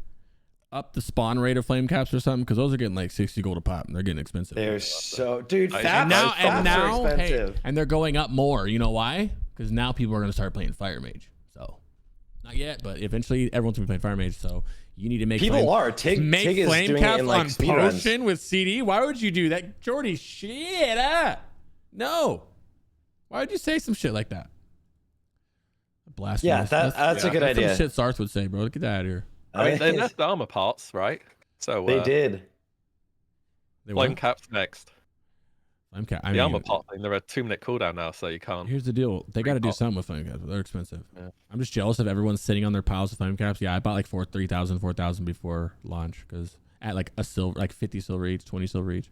up the spawn rate of flame caps or something? Because those are getting like 60 gold a pop, and they're getting expensive. They're so, dude. And now, hey, and they're going up more. You know why? Because now people are going to start playing Fire Mage. So not yet, but eventually everyone's gonna be playing Fire Mage. So you need to make Tig is flame doing caps it in like on speed potion runs. with CD. Why would you do that, Jordy? Shit, no. Why would you say some shit like that? Blasphemous. Yeah, that's a good That's idea. some shit Sarthe would say, bro. Get that out of here. I mean, they left armor parts, right? So They did. They flame what? caps next. I The mean, armor part thing, they're a 2-minute cooldown now, so you can't. here's the deal. They got to do Repot. something with flame caps, but they're expensive. Yeah. I'm just jealous of everyone sitting on their piles of flame caps. Yeah, I bought like 3,000, 4,000 before launch because at like a silver, like 50 silver each, 20 silver each.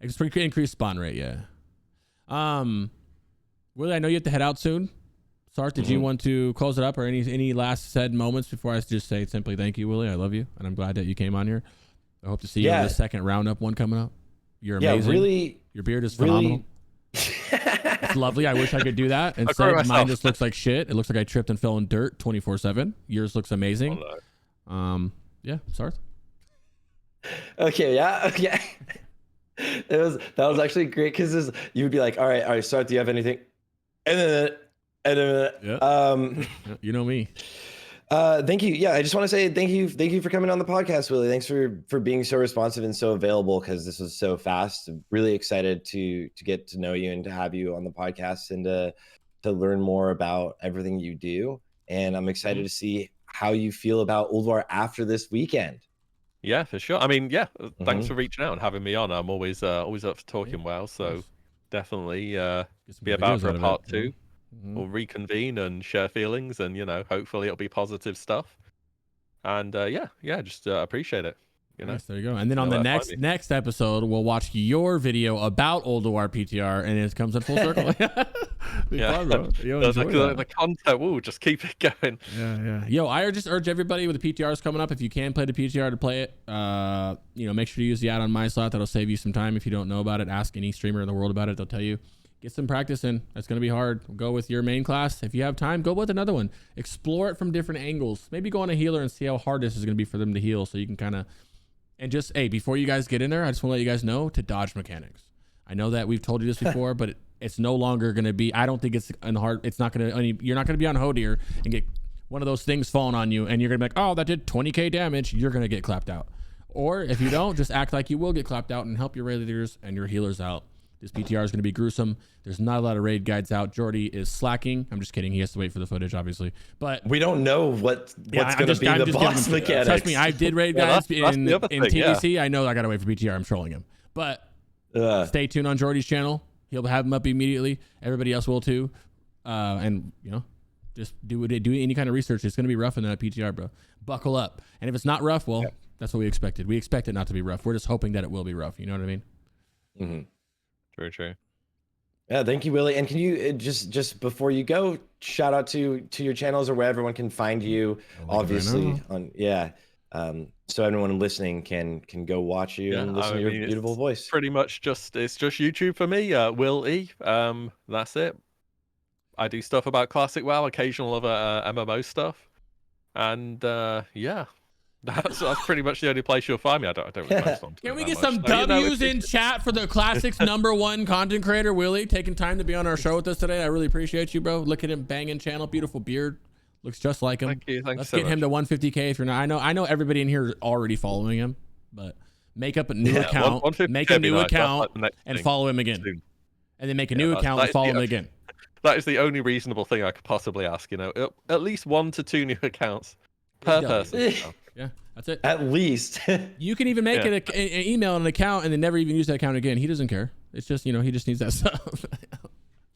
It's pretty increased spawn rate, yeah. Willie, I know you have to head out soon. Sarthe, did you want to close it up or any last said moments before I just say simply thank you, Willie? I love you, and I'm glad that you came on here. I hope to see you on the second roundup one coming up. You're amazing. Really. Your beard is phenomenal. It's lovely. I wish I could do that. Instead, mine just looks like shit. It looks like I tripped and fell in dirt 24/7. Yours looks amazing. Yeah, Sarthe. Okay, yeah, okay. That was actually great because you would be like, all right, Sarthe, do you have anything? And then, You know me. Thank you. Yeah, I just want to say thank you for coming on the podcast, Willie. Thanks for being so responsive and so available because this was so fast. I'm really excited to get to know you and to have you on the podcast and to learn more about everything you do. And I'm excited to see how you feel about Ulduar after this weekend. Yeah, for sure. I mean, thanks for reaching out and having me on. I'm always up for talking WoW, so definitely be about for a part 2. We'll reconvene and share feelings, and hopefully it'll be positive stuff. And just appreciate it. Nice, there you go. And then on the next episode, we'll watch your video about Ulduar PTR, and it comes in full circle. The content. We'll just keep it going. Yeah. Yo, I just urge everybody with the PTRs coming up, if you can play the PTR, to play it. Make sure to use the add-on My Slot. That'll save you some time. If you don't know about it, ask any streamer in the world about it. They'll tell you. Get some practice in. That's going to be hard. Go with your main class. If you have time, go with another one. Explore it from different angles. Maybe go on a healer and see how hard this is going to be for them to heal, so you can kind of. And just, hey, before you guys get in there, I just want to let you guys know to dodge mechanics. I know that we've told you this before, but it's no longer going to be. I don't think it's hard. It's not going to. You're not going to be on Hodir and get one of those things falling on you, and you're going to be like, oh, that did 20k damage. You're going to get clapped out. Or if you don't, just act like you will get clapped out and help your raiders and your healers out. This PTR is going to be gruesome. There's not a lot of raid guides out. Jordy is slacking. I'm just kidding. He has to wait for the footage, obviously. But we don't know what's going to be the boss mechanics. Trust me, I did raid guides in TVC. Yeah. I know I got to wait for PTR. I'm trolling him. But stay tuned on Jordy's channel. He'll have him up immediately. Everybody else will too. And just do any kind of research. It's going to be rough in that PTR, bro. Buckle up. And if it's not rough, well, that's what we expected. We expect it not to be rough. We're just hoping that it will be rough. You know what I mean? Mm-hmm. True. Yeah, thank you, Willie. And can you just before you go, shout out to your channels or where everyone can find you? Obviously, so everyone listening can go watch you and listen to your beautiful voice. Pretty much it's just YouTube for me, Willie. That's it. I do stuff about classic WoW, occasional other MMO stuff, and That's pretty much the only place you'll find me. I don't really post on Twitter. Can we get some W's in chat for the Classics #1 content creator, Willie, taking time to be on our show with us today? I really appreciate you, bro. Look at him banging channel, beautiful beard, looks just like him. Thank you. Let's get him to 150k if you're not. I know everybody in here is already following him, but make up a new account, make a new account, and follow him again, and then make a new account and follow him again. That is the only reasonable thing I could possibly ask. At least 1 to 2 new accounts per person. Yeah, that's it. At least. You can even make an email and an account and then never even use that account again. He doesn't care. It's just, he just needs that stuff.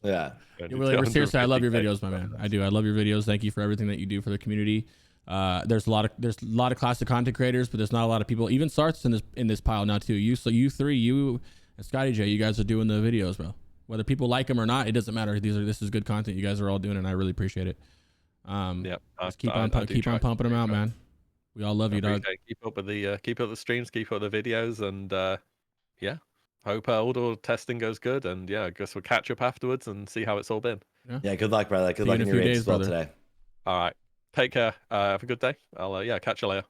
Yeah. Really, seriously, I love your videos, my man. I do. I love your videos. Thank you for everything that you do for the community. There's a lot of classic content creators, but there's not a lot of people. Even Sarthe's in this pile now too. You three, you and Scotty J, you guys are doing the videos, bro. Whether people like them or not, it doesn't matter. This is good content you guys are all doing, and I really appreciate it. Just keep on pumping them out, man. We all love you, dog. Keep up the streams, keep up the videos, and hope Ulduar testing goes good. And I guess we'll catch up afterwards and see how it's all been. Yeah, good luck, brother. Good luck in your raids as well today. All right, take care. Have a good day. I'll catch you later.